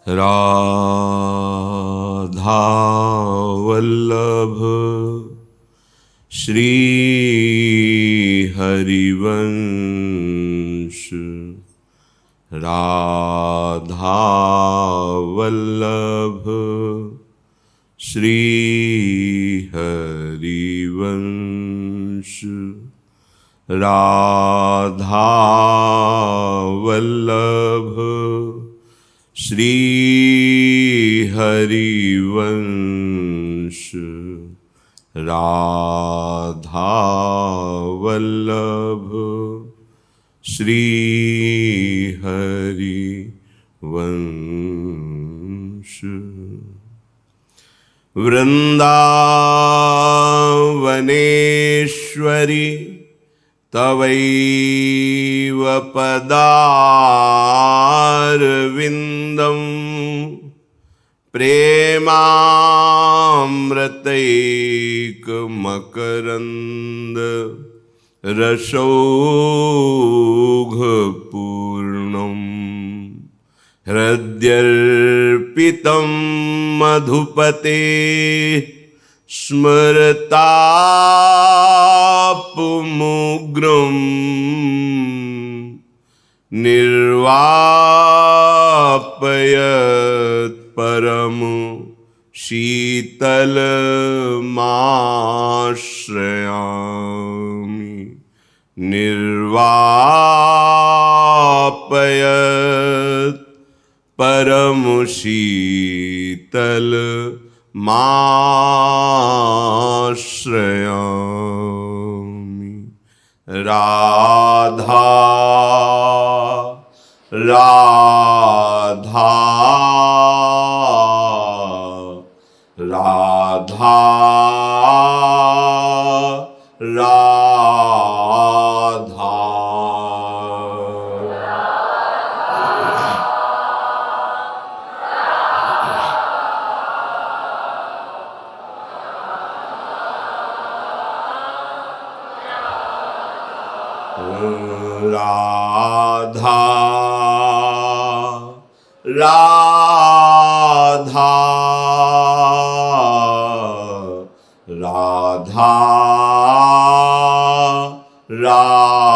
राधा वल्लभ श्री हरिवंश। राधा वल्लभ श्री हरिवंश। राधा वल्लभ श्री हरिवंश। राधा वल्लभ श्री हरिवंश। वृंदावनेश्वरी तवैव पदारविन्दं प्रेमामृतैकमकरन्द रसौघपूर्णं हृद्यर्पितं मधुपते स्मरतापुमुग्रं निर्वापयत् परम शीतलमाश्रयामि। निर्वापयत् परम शीतलमाश्रयामि। राधा राधा राधा राधा। राधा राधा राधा राधा।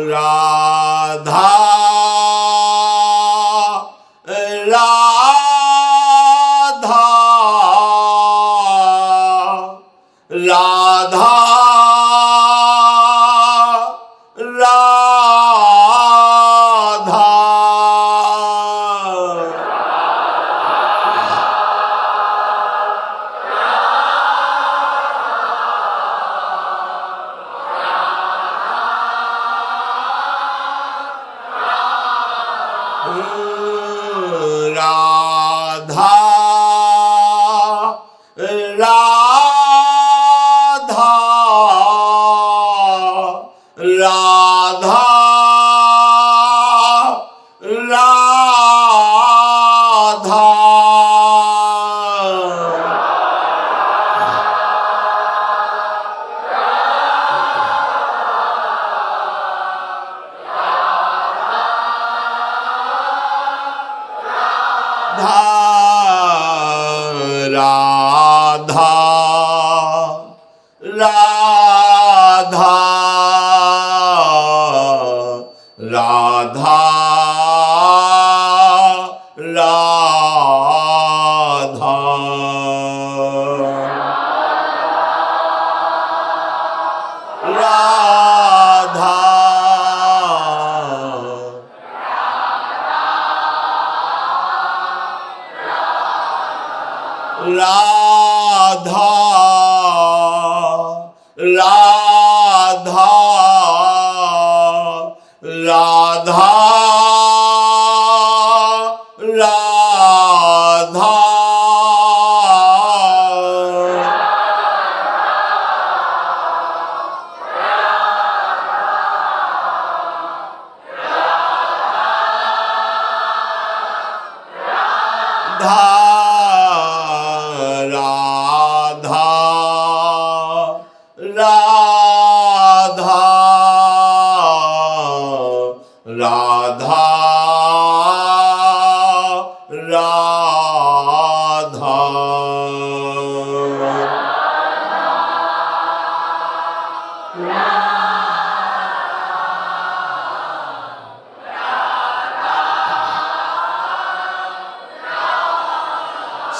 राधा राधा राधा राधा राधा राधा राधा राधा राधा राधा राधा राधा राधा राधा राधा राधा राधा राधा राधा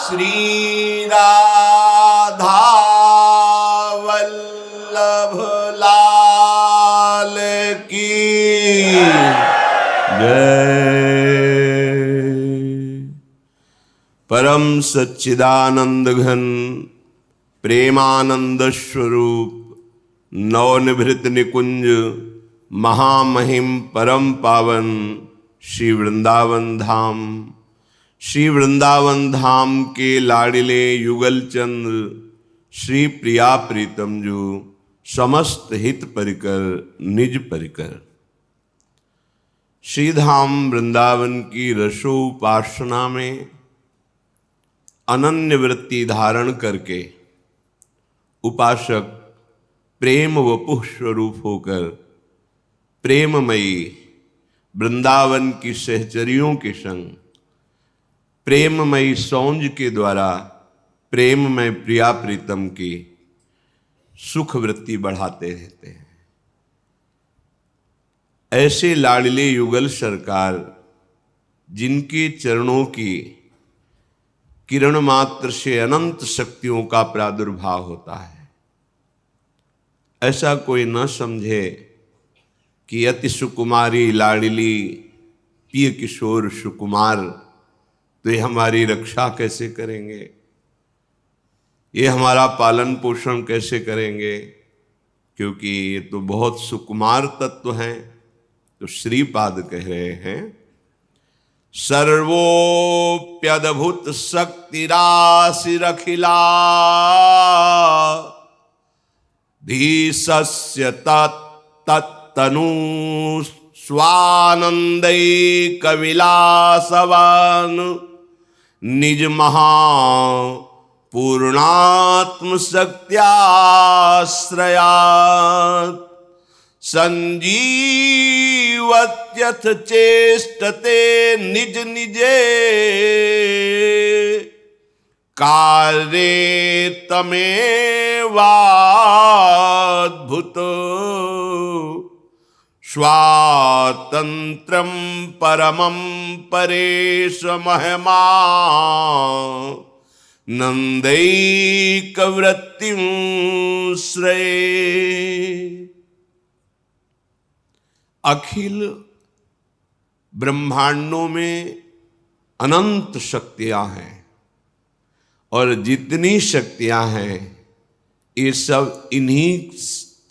श्री राधा वल्लभ लाल की जय। परम सच्चिदानंद घन प्रेमानंद स्वरूप नवनिभृत निकुंज महामहिम परम पावन श्री वृंदावन धाम, श्री वृंदावन धाम के लाडिले युगल चंद्र श्री प्रिया प्रीतम जो समस्त हित परिकर निज परिकर श्री धाम वृंदावन की रसोपासना में अनन्य वृत्ति धारण करके उपासक प्रेम वपुः स्वरूप होकर प्रेममयी वृंदावन की सहचरियों के संग प्रेममयी सौंज के द्वारा प्रेममय प्रिया प्रीतम की सुख वृत्ति बढ़ाते रहते हैं। ऐसे लाडले युगल सरकार जिनके चरणों की किरण मात्र से अनंत शक्तियों का प्रादुर्भाव होता है, ऐसा कोई न समझे कि अति सुकुमारी लाडली प्रिय किशोर सुकुमार तो ये हमारी रक्षा कैसे करेंगे, ये हमारा पालन पोषण कैसे करेंगे, क्योंकि ये तो बहुत सुकुमार तत्व हैं। तो श्रीपाद कह रहे हैं सर्वोप्यद्भुत शक्ति राशि रखिला धीशस्य तत्तनु स्वानंदैक विलासवान निज महा पूर्णात्म शक्त्याश्रयात् संजीवत्यथ चेष्टते निज निजे कार्ये तमेवाद्भुत स्वातंत्रं परमं परेश महिमा नंदैक वृत्तिं श्रेय। अखिल ब्रह्मांडों में अनंत शक्तियां हैं और जितनी शक्तियां हैं ये सब इन्हीं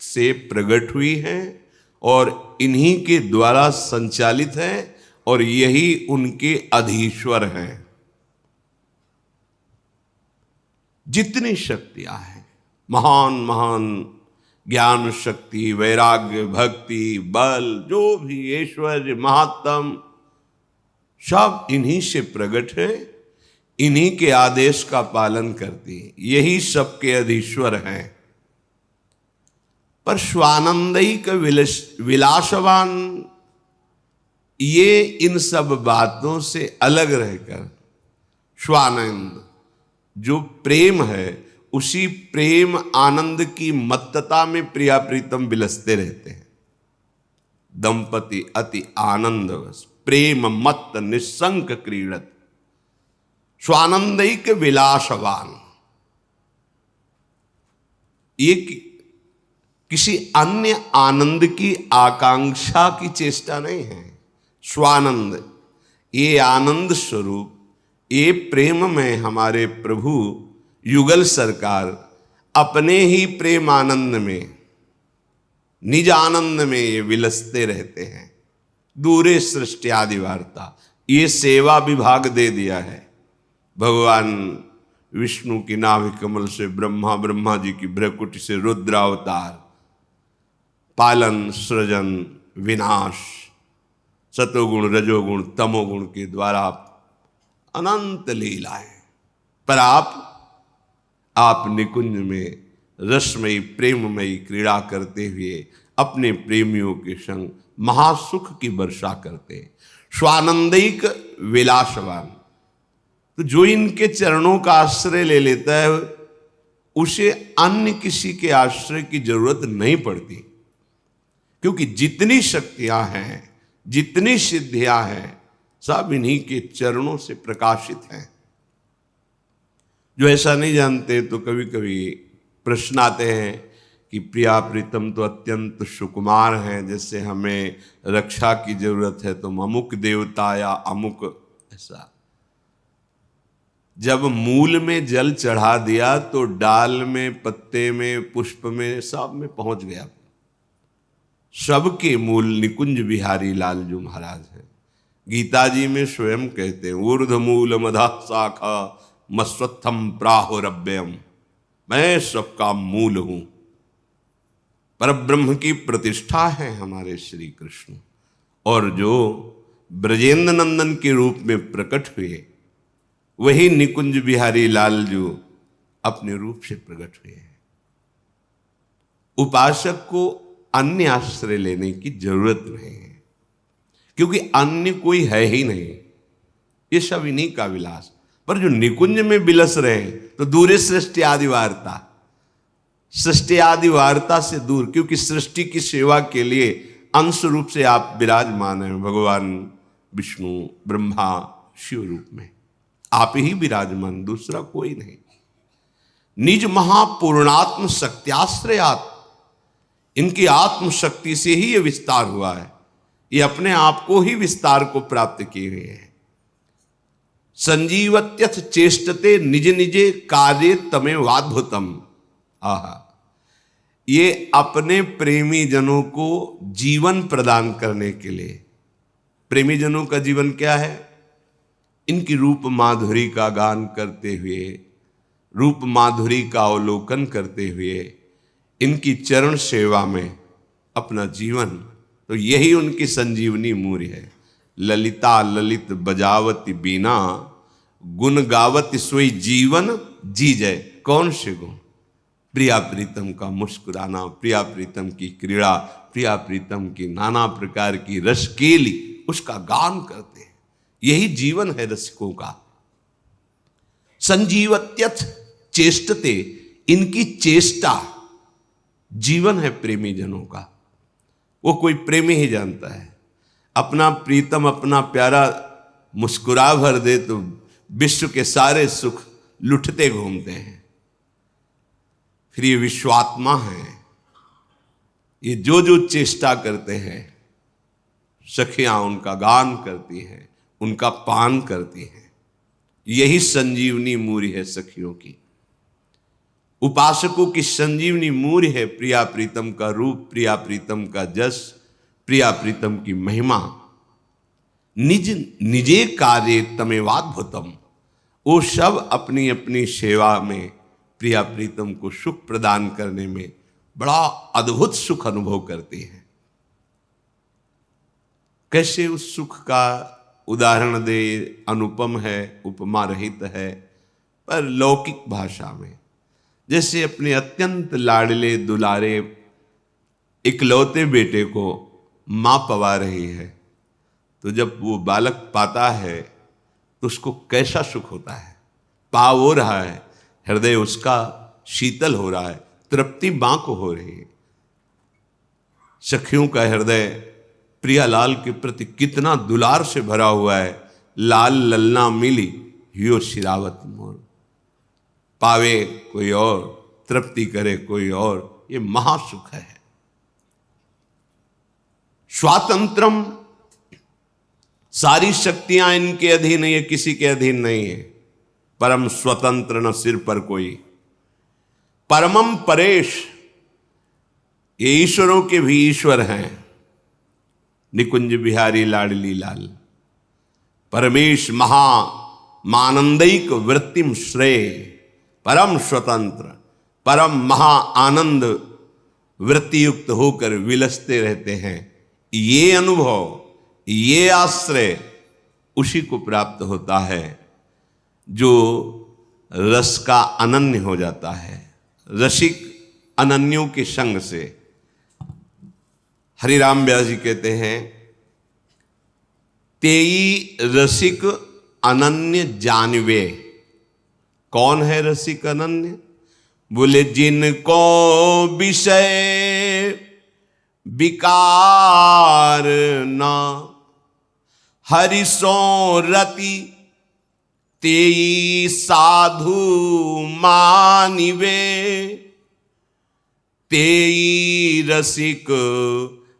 से प्रकट हुई हैं और इन्हीं के द्वारा संचालित हैं और यही उनके अधीश्वर हैं। जितनी शक्तियां हैं, महान महान ज्ञान शक्ति, वैराग्य, भक्ति, बल, जो भी ऐश्वर्य, महात्म, सब इन्हीं से प्रकट है, इन्हीं के आदेश का पालन करती है, यही सबके अधीश्वर हैं। पर स्वानंदैक विलासवान ये इन सब बातों से अलग रहकर स्वानंद जो प्रेम है उसी प्रेम आनंद की मत्तता में प्रिया प्रीतम विलसते रहते हैं। दंपति अति आनंदवश प्रेम मत्त निसंक क्रीडत स्वानंदैक विलासवान। ये किसी अन्य आनंद की आकांक्षा की चेष्टा नहीं है। स्वानंद ये आनंद स्वरूप, ये प्रेम में हमारे प्रभु युगल सरकार अपने ही प्रेम आनंद में, निज आनंद में ये विलसते रहते हैं। दूरे सृष्टि आदि वार्ता ये सेवा विभाग दे दिया है। भगवान विष्णु की नाभि कमल से ब्रह्मा, ब्रह्मा जी की भ्रकुटी से रुद्रावतार, पालन, सृजन, विनाश, सतोगुण, रजोगुण, तमोगुण के द्वारा अनंत लीलाएं। पर आप निकुंज में रसमयी प्रेममयी क्रीड़ा करते हुए अपने प्रेमियों के संग महासुख की वर्षा करते हैं। स्वानंदिक विलासवान, तो जो इनके चरणों का आश्रय ले लेता है उसे अन्य किसी के आश्रय की जरूरत नहीं पड़ती, क्योंकि जितनी शक्तियां हैं, जितनी सिद्धियां हैं, सब इन्हीं के चरणों से प्रकाशित हैं। जो ऐसा नहीं जानते तो कभी कभी प्रश्न आते हैं कि प्रिया प्रीतम तो अत्यंत सुकुमार हैं, जैसे हमें रक्षा की जरूरत है तो अमुक देवता या अमुक ऐसा। जब मूल में जल चढ़ा दिया तो डाल में, पत्ते में, पुष्प में, सब में पहुंच गया। सबके मूल निकुंज बिहारी लालजू महाराज हैं। गीता जी में स्वयं कहते हैं, ऊर्ध्व मूल मधा शाखा मस्वत्थम प्राहुरव्ययम, मैं सबका मूल हूं। परब्रह्म की प्रतिष्ठा है हमारे श्री कृष्ण, और जो ब्रजेंद्र नंदन के रूप में प्रकट हुए वही निकुंज बिहारी लालजू अपने रूप से प्रकट हुए हैं। उपासक को अन्य आश्रय लेने की जरूरत नहीं है, क्योंकि अन्य कोई है ही नहीं। ये सब इन्हीं का विलास। पर जो निकुंज में विलस रहे तो दूरे सृष्टि आदि वार्ता, सृष्टि आदि वार्ता से दूर, क्योंकि सृष्टि की सेवा के लिए अंश रूप से आप विराजमान हैं भगवान विष्णु ब्रह्मा शिव रूप में। आप ही विराजमान, दूसरा कोई नहीं। निज महापूर्णात्म शक्त्याश्रयात, इनकी आत्म शक्ति से ही ये विस्तार हुआ है। ये अपने आप को ही विस्तार को प्राप्त किए हुए हैं। संजीवत्यथ चेष्टते निज निजे कार्य तमेवाद्भुतम। आहा, ये अपने प्रेमी जनों को जीवन प्रदान करने के लिए। प्रेमी जनों का जीवन क्या है? इनकी रूप माधुरी का गान करते हुए, रूप माधुरी का अवलोकन करते हुए, इनकी चरण सेवा में अपना जीवन, तो यही उनकी संजीवनी मूर्य है। ललिता ललित बजावती बीना, गुण गावती सोई जीवन जी जय। कौन से गुण? प्रिया प्रीतम का मुस्कुराना, प्रिया प्रीतम की क्रीड़ा, प्रिया प्रीतम की नाना प्रकार की रसकेली, उसका गान करते हैं। यही जीवन है रसिकों का। संजीवत्यथ चेष्टते, इनकी चेष्टा जीवन है प्रेमी जनों का। वो कोई प्रेमी ही जानता है। अपना प्रीतम, अपना प्यारा मुस्कुरा भर दे तो विश्व के सारे सुख लुटते घूमते हैं। फिर ये विश्वात्मा हैं, ये जो जो चेष्टा करते हैं, सखियां उनका गान करती हैं, उनका पान करती हैं। यही संजीवनी मूर्य है सखियों की। उपासकों की संजीवनी मूर्य है प्रिया प्रीतम का रूप, प्रिया प्रीतम का जस, प्रिया प्रीतम की महिमा। निज निजे कार्य तमेवाद्भुतम, वो सब अपनी अपनी सेवा में प्रिया प्रीतम को सुख प्रदान करने में बड़ा अद्भुत सुख अनुभव करते हैं। कैसे उस सुख का उदाहरण दे? अनुपम है, उपमा रहित है, पर लौकिक भाषा में। जैसे अपने अत्यंत लाडले दुलारे इकलौते बेटे को माँ पवा रही है, तो जब वो बालक पाता है तो उसको कैसा सुख होता है। पा हो रहा है, हृदय उसका शीतल हो रहा है, तृप्ति मां को हो रही है। सखियों का हृदय प्रियालाल के प्रति कितना दुलार से भरा हुआ है। लाल ललना मिली हियो शिरावत मोर, पावे कोई और, तृप्ति करे कोई और, ये महासुख है। स्वातंत्रम, सारी शक्तियां इनके अधीन है, ये किसी के अधीन नहीं है। परम स्वतंत्र न सिर पर कोई। परमम परेश, ये ईश्वरों के भी ईश्वर हैं। निकुंज बिहारी लाडली लाल परमेश महा मानंदिक वृत्तिम श्रेय, परम स्वतंत्र, परम महा आनंद वृत्ति युक्त होकर विलसते रहते हैं। ये अनुभव, ये आश्रय उसी को प्राप्त होता है जो रस का अनन्य हो जाता है, रसिक अनन्यों के संग से। हरिराम व्यास जी कहते हैं, तेई रसिक अनन्य जानवे। कौन है रसिक अनन्य? बोले जिनको विषय विकार ना हरिसो रति तेई साधु मानिवे। तेई रसिक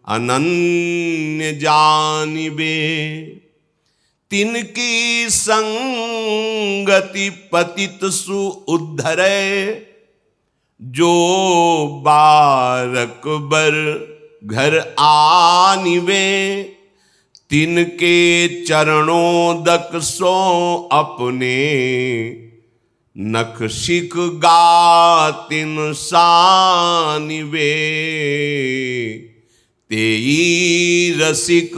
अनन्य जानिवे। तिनकी संगति पतित सु उद्धरे। जो बारक बर घर आनिवे। तिनके चरणों दक सो अपने नख शिख गातिन सानिवे। तेई रसिक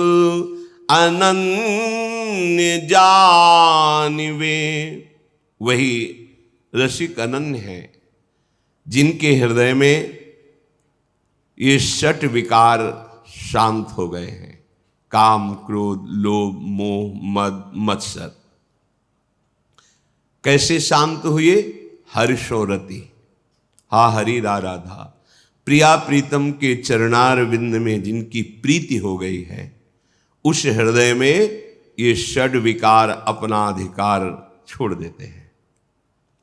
अनन्य जानिवे। वही रसिक अनन्य है जिनके हृदय में ये षट विकार शांत हो गए हैं, काम क्रोध लोभ मोह मद मत्सर। कैसे शांत हुए? हर्षोरति, हा हरि राधा, प्रिया प्रीतम के चरणार विंद में जिनकी प्रीति हो गई है, उस हृदय में ये षड विकार अपना अधिकार छोड़ देते हैं।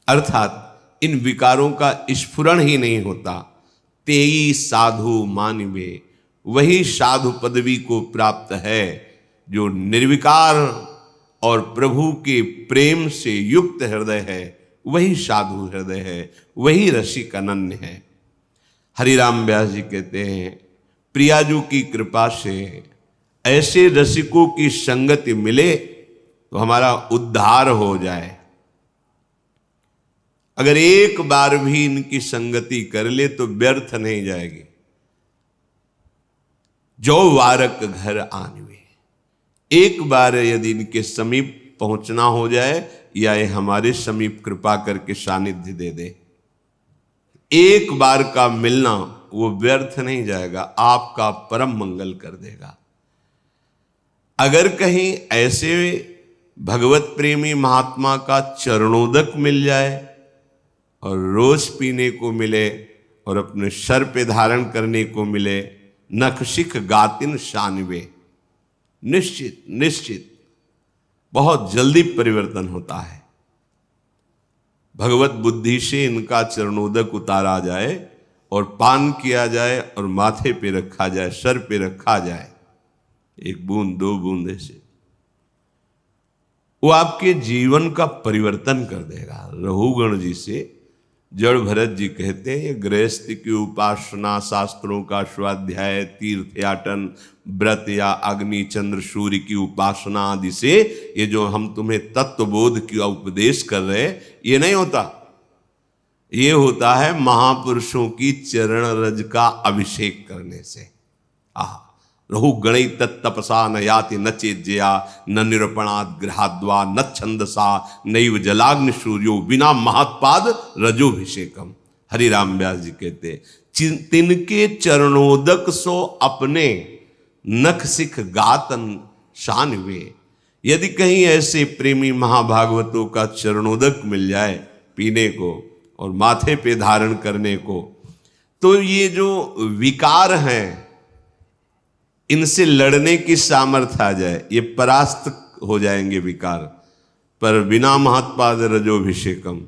अर्थात इन विकारों का स्फुरण ही नहीं होता। तेई साधु मानिवे, वही साधु पदवी को प्राप्त है जो निर्विकार और प्रभु के प्रेम से युक्त हृदय है। वही साधु हृदय है, वही रसिक अनन्य है। हरिराम व्यास जी कहते हैं, प्रियाजू की कृपा से ऐसे रसिकों की संगति मिले तो हमारा उद्धार हो जाए। अगर एक बार भी इनकी संगति कर ले तो व्यर्थ नहीं जाएगी। जो वारक घर आनवे, एक बार यदि इनके समीप पहुंचना हो जाए या ये हमारे समीप कृपा करके सानिध्य दे दे, एक बार का मिलना वो व्यर्थ नहीं जाएगा, आपका परम मंगल कर देगा। अगर कहीं ऐसे भगवत प्रेमी महात्मा का चरणोदक मिल जाए और रोज पीने को मिले और अपने सर पे धारण करने को मिले, नख शिख गातिन शानवे, निश्चित निश्चित बहुत जल्दी परिवर्तन होता है। भगवत बुद्धि से इनका चरणोदक उतारा जाए और पान किया जाए और माथे पे रखा जाए, सर पे रखा जाए, एक बूंद दो बूंद ऐसे, वो आपके जीवन का परिवर्तन कर देगा। रघुगण जी से जड़ भरत जी कहते हैं, गृहस्थ की उपासना, शास्त्रों का स्वाध्याय, तीर्थयाटन, व्रत या अग्नि चंद्र सूर्य की उपासना आदि से ये जो हम तुम्हें तत्वबोध की उपदेश कर रहे हैं, ये नहीं होता। ये होता है महापुरुषों की चरण रज का अभिषेक करने से। रहु गणई तत्तपसा न याति न चेज्जया न निरूपणात् गृहाद्वा न छंदसा नैव जलाग्नि सूर्यो बिना महत्पाद रजोभिषेकम। हरिराम व्यास जी कहते, तिनके चरणोदक सो अपने नख सिख गातन शानवे। यदि कहीं ऐसे प्रेमी महाभागवतों का चरणोदक मिल जाए पीने को और माथे पे धारण करने को, तो ये जो विकार हैं इनसे लड़ने की सामर्थ्य आ जाए, ये परास्त हो जाएंगे विकार। पर बिना महत्पाद रजोभिषेकम,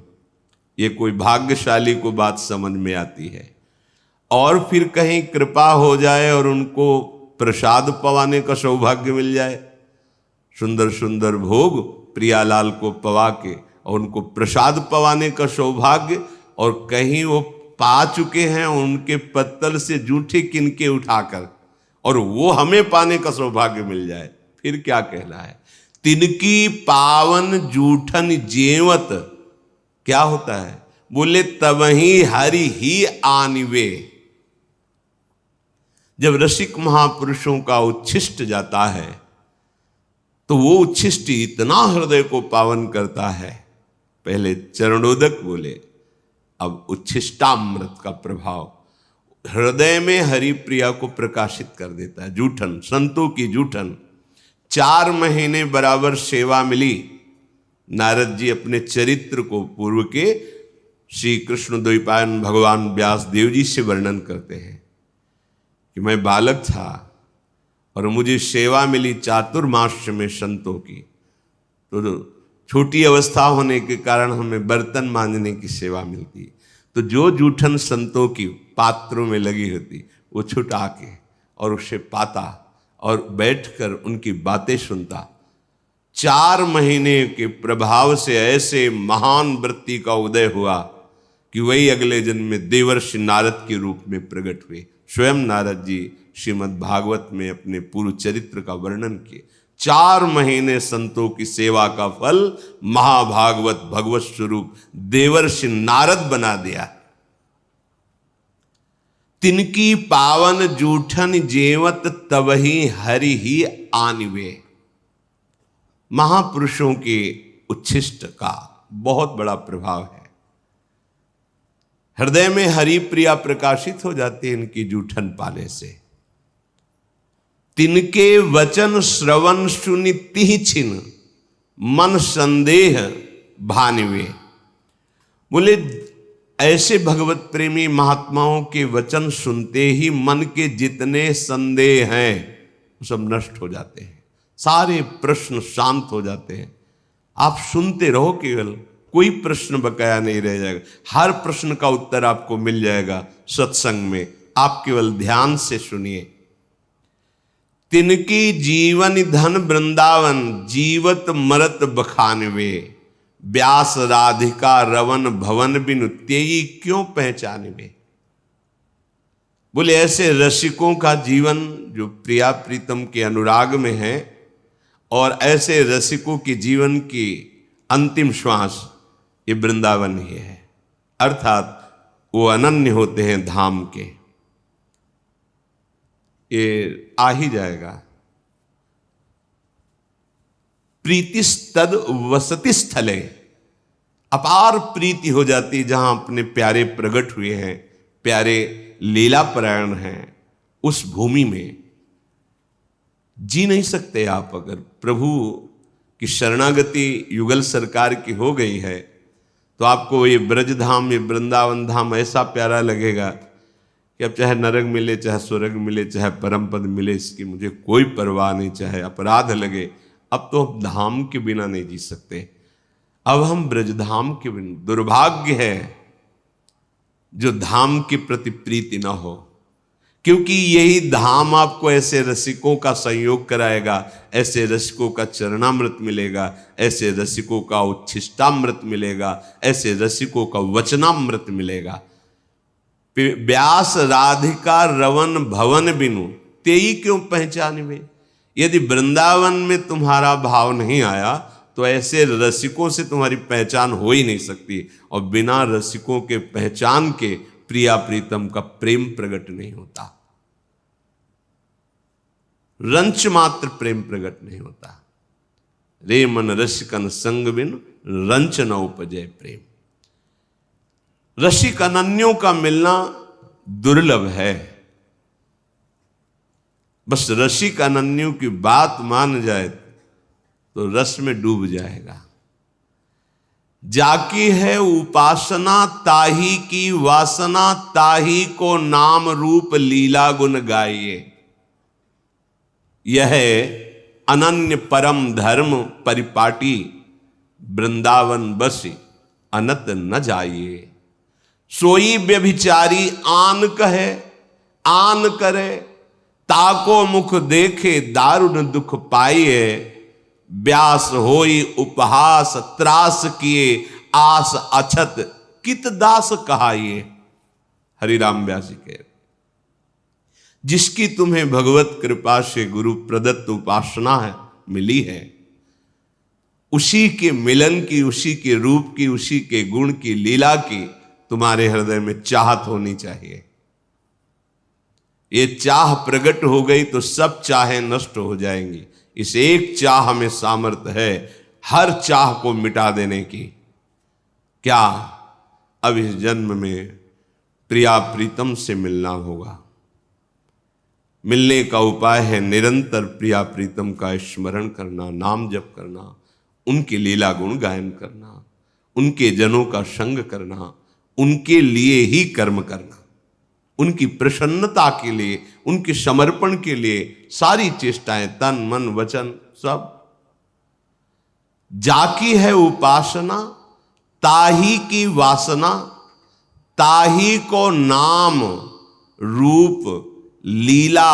ये कोई भाग्यशाली को बात समझ में आती है। और फिर कहीं कृपा हो जाए और उनको प्रसाद पवाने का सौभाग्य मिल जाए, सुंदर सुंदर भोग प्रियालाल को पवा के और उनको प्रसाद पवाने का सौभाग्य, और कहीं वो पा चुके हैं उनके पत्तल से जूठे किनके उठाकर, और वो हमें पाने का सौभाग्य मिल जाए, फिर क्या कहना है। तिनकी पावन जूठन जेवत, क्या होता है? बोले तवही हरि ही आनिवे। जब रसिक महापुरुषों का उच्छिष्ट जाता है तो वो उच्छिष्ट इतना हृदय को पावन करता है पहले चरणोदक बोले, अब उच्छिष्टामृत का प्रभाव हृदय में हरि प्रिया को प्रकाशित कर देता है। जूठन, संतों की जूठन। 4 महीने बराबर सेवा मिली। नारद जी अपने चरित्र को पूर्व के श्री कृष्ण द्वैपायन भगवान व्यास देव जी से वर्णन करते हैं कि मैं बालक था और मुझे सेवा मिली चातुर्मास्य में संतों की। तो छोटी अवस्था होने के कारण हमें बर्तन मांजने की सेवा मिलती। तो जो जूठन संतों की पात्रों में लगी होती वो छुटा के और उसे पाता और बैठकर उनकी बातें सुनता। 4 महीने के प्रभाव से ऐसे महान वृत्ति का उदय हुआ कि वही अगले जन्म में देवर्षि नारद के रूप में प्रकट हुए। स्वयं नारद जी श्रीमद् भागवत में अपने पूर्व चरित्र का वर्णन किए। 4 महीने संतों की सेवा का फल महाभागवत भगवत स्वरूप देवर्षि नारद बना दिया। तिनकी पावन जूठन जेवत तबही हरि ही आनिवे। महापुरुषों के उच्छिष्ट का बहुत बड़ा प्रभाव है। हृदय में हरि प्रिया प्रकाशित हो जाती है इनकी जूठन पाने से। तिनके वचन श्रवण सुनि तिहि छिन मन संदेह भानिवे। बोले ऐसे भगवत प्रेमी महात्माओं के वचन सुनते ही मन के जितने संदेह हैं सब नष्ट हो जाते हैं। सारे प्रश्न शांत हो जाते हैं। आप सुनते रहो, केवल कोई प्रश्न बकाया नहीं रह जाएगा। हर प्रश्न का उत्तर आपको मिल जाएगा सत्संग में। आप केवल ध्यान से सुनिए। तिनकी जीवन धन वृंदावन जीवत मरत बखानवे। व्यास राधिका रवन भवन बिनु तेई क्यों पहचानवे। बोले ऐसे रसिकों का जीवन जो प्रिया प्रीतम के अनुराग में है और ऐसे रसिकों के जीवन की अंतिम श्वास ये वृंदावन ही है। अर्थात वो अनन्य होते हैं धाम के। ये आ ही जाएगा। प्रीतिस्तद वसति स्थले। अपार प्रीति हो जाती जहां अपने प्यारे प्रकट हुए हैं, प्यारे लीला परायण हैं, उस भूमि में जी नहीं सकते आप। अगर प्रभु की शरणागति युगल सरकार की हो गई है तो आपको ये ब्रज धाम, ये वृंदावन धाम ऐसा प्यारा लगेगा कि अब चाहे नरक मिले, चाहे स्वर्ग मिले, चाहे परम पद मिले, इसकी मुझे कोई परवाह नहीं। चाहे अपराध लगे, अब तो हम धाम के बिना नहीं जी सकते। अब हम ब्रजधाम के बिना। दुर्भाग्य है जो धाम के प्रति प्रीति ना हो, क्योंकि यही धाम आपको ऐसे रसिकों का संयोग कराएगा, ऐसे रसिकों का चरणामृत मिलेगा, ऐसे रसिकों का उच्छिष्टामृत मिलेगा, ऐसे रसिकों का वचनामृत मिलेगा। व्यास राधिका रवन भवन बिनु तेई क्यों पहचानवे। यदि वृंदावन में तुम्हारा भाव नहीं आया तो ऐसे रसिकों से तुम्हारी पहचान हो ही नहीं सकती, और बिना रसिकों के पहचान के प्रिया प्रीतम का प्रेम प्रकट नहीं होता। रंच मात्र प्रेम प्रकट नहीं होता। रे मन रसिकन संग बिन रंच न उपजय प्रेम। रसिक अनन्यों का मिलना दुर्लभ है। बस रसिक अनन्यों की बात मान जाए तो रस में डूब जाएगा। जाकी है उपासना ताही की वासना, ताही को नाम रूप लीला गुण गाइए। यह अनन्य परम धर्म परिपाटी, वृंदावन बसी अनत न जाइए। सोई व्यभिचारी आन कहे आन करे, ताको मुख देखे दारुण दुख पाइए। व्यास होई उपहास त्रास किए, आस अछत कित दास कहाइए। हरिराम व्यास जी कह, जिसकी तुम्हें भगवत कृपा से गुरु प्रदत्त उपासना है मिली है, उसी के मिलन की, उसी के रूप की, उसी के गुण की, लीला की तुम्हारे हृदय में चाहत होनी चाहिए। ये चाह प्रकट हो गई तो सब चाहें नष्ट हो जाएंगी। इस एक चाह में सामर्थ्य है हर चाह को मिटा देने की। क्या अब इस जन्म में प्रिया प्रीतम से मिलना होगा। मिलने का उपाय है निरंतर प्रिया प्रीतम का स्मरण करना, नाम जप करना, उनके लीला गुण गायन करना, उनके जनों का संग करना, उनके लिए ही कर्म करना, उनकी प्रसन्नता के लिए, उनके समर्पण के लिए सारी चेष्टाएं, तन मन वचन सब। जाकी है उपासना ताही की वासना, ताही को नाम रूप लीला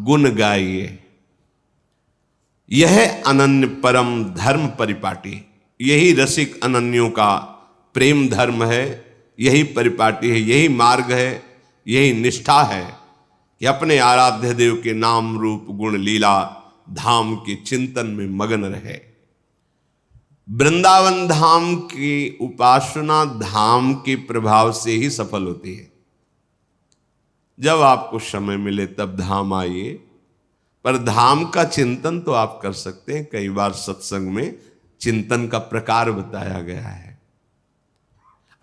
गुण गाइए। यह अनन्य परम धर्म परिपाटी, यही रसिक अनन्यों का प्रेम धर्म है, यही परिपाटी है, यही मार्ग है, यही निष्ठा है कि अपने आराध्य देव के नाम रूप गुण लीला धाम के चिंतन में मगन रहे। वृंदावन धाम की उपासना धाम के प्रभाव से ही सफल होती है। जब आपको समय मिले तब धाम आइए, पर धाम का चिंतन तो आप कर सकते हैं। कई बार सत्संग में चिंतन का प्रकार बताया गया है।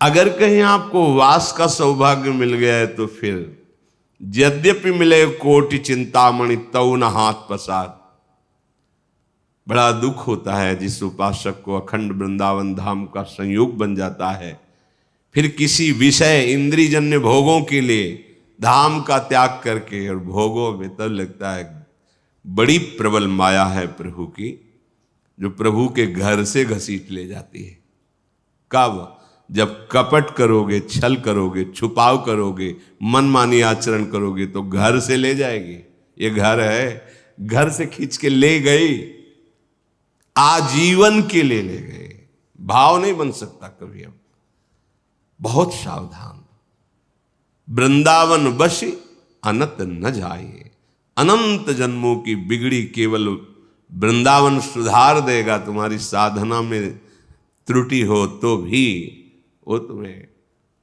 अगर कहीं आपको वास का सौभाग्य मिल गया है तो फिर यद्यपि मिले कोटि चिंतामणि तऊ न हाथ पसार। बड़ा दुख होता है जिस उपासक को अखंड वृंदावन धाम का संयोग बन जाता है, फिर किसी विषय इंद्रियजन्य भोगों के लिए धाम का त्याग करके, और भोगों में तब लगता है बड़ी प्रबल माया है प्रभु की, जो प्रभु के घर से घसीट ले जाती है। कब? जब कपट करोगे, छल करोगे, छुपाव करोगे, मनमानी आचरण करोगे तो घर से ले जाएगी। ये घर है, घर से खींच के ले गई, आजीवन के लिए ले गए। भाव नहीं बन सकता कभी। अब बहुत सावधान। वृंदावन बसी अनंत न जाए, अनंत जन्मों की बिगड़ी केवल वृंदावन सुधार देगा। तुम्हारी साधना में त्रुटि हो तो भी वो तुम्हें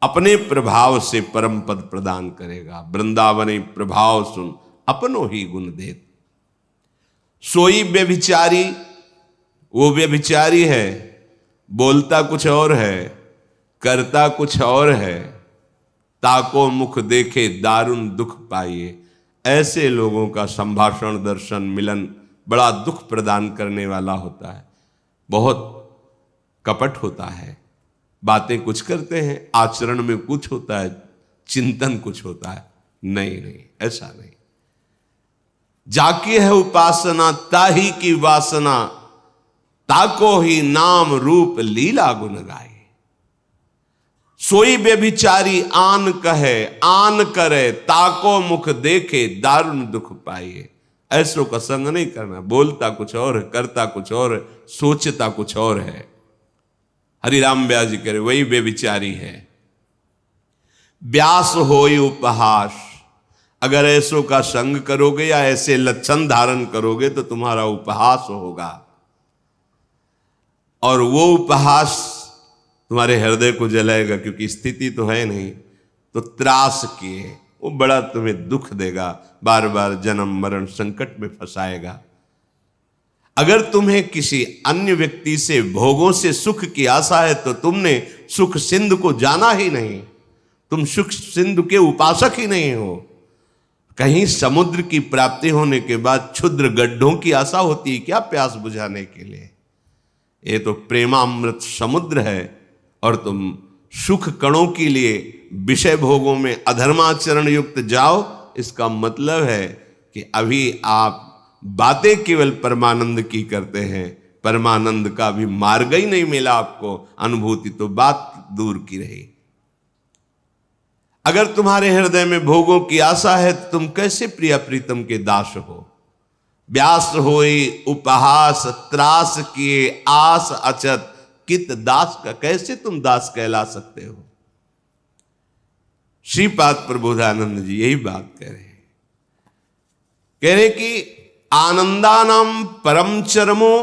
अपने प्रभाव से परम पद प्रदान करेगा। वृंदावनी प्रभाव सुन अपनो ही गुण देत। सोई व्यभिचारी, वो व्यभिचारी है, बोलता कुछ और है, करता कुछ और है। ताको मुख देखे दारुण दुख पाइए। ऐसे लोगों का संभाषण, दर्शन, मिलन बड़ा दुख प्रदान करने वाला होता है। बहुत कपट होता है, बातें कुछ करते हैं, आचरण में कुछ होता है, चिंतन कुछ होता है। नहीं नहीं, ऐसा नहीं। जाकी है उपासना ताही की वासना, ताको ही नाम रूप लीला गुण गाए। सोई व्यभिचारी आन कहे आन करे, ताको मुख देखे दारुण दुख पाइए। ऐसों का संग नहीं करना। बोलता कुछ और है, करता कुछ और है, सोचता कुछ और है। हरिराम व्यास जी कह रहे वही व्यभिचारी है। व्यास होई उपहास, अगर ऐसों का संग करोगे या ऐसे लक्षण धारण करोगे तो तुम्हारा उपहास होगा, और वो उपहास तुम्हारे हृदय को जलाएगा, क्योंकि स्थिति तो है नहीं। तो त्रास किए, वो बड़ा तुम्हें दुख देगा, बार बार जन्म मरण संकट में फंसाएगा। अगर तुम्हें किसी अन्य व्यक्ति से भोगों से सुख की आशा है तो तुमने सुख सिंधु को जाना ही नहीं, तुम सुख सिंधु के उपासक ही नहीं हो। कहीं समुद्र की प्राप्ति होने के बाद क्षुद्र गड्ढों की आशा होती है क्या प्यास बुझाने के लिए? ये तो प्रेमामृत समुद्र है, और तुम सुख कणों के लिए विषय भोगों में अधर्माचरण युक्त जाओ। इसका मतलब है कि अभी आप बातें केवल परमानंद की करते हैं, परमानंद का भी मार्ग ही नहीं मिला आपको। अनुभूति तो बात दूर की रही। अगर तुम्हारे हृदय में भोगों की आशा है तो तुम कैसे प्रिया प्रीतम के दास हो? व्यास होई उपहास त्रास किए आस अचत, कित दास का कैसे तुम दास कहला सकते हो? श्रीपाद प्रबोधानंद जी यही बात कह रहे हैं। कह रहे कि आनंदानाम परम चरमो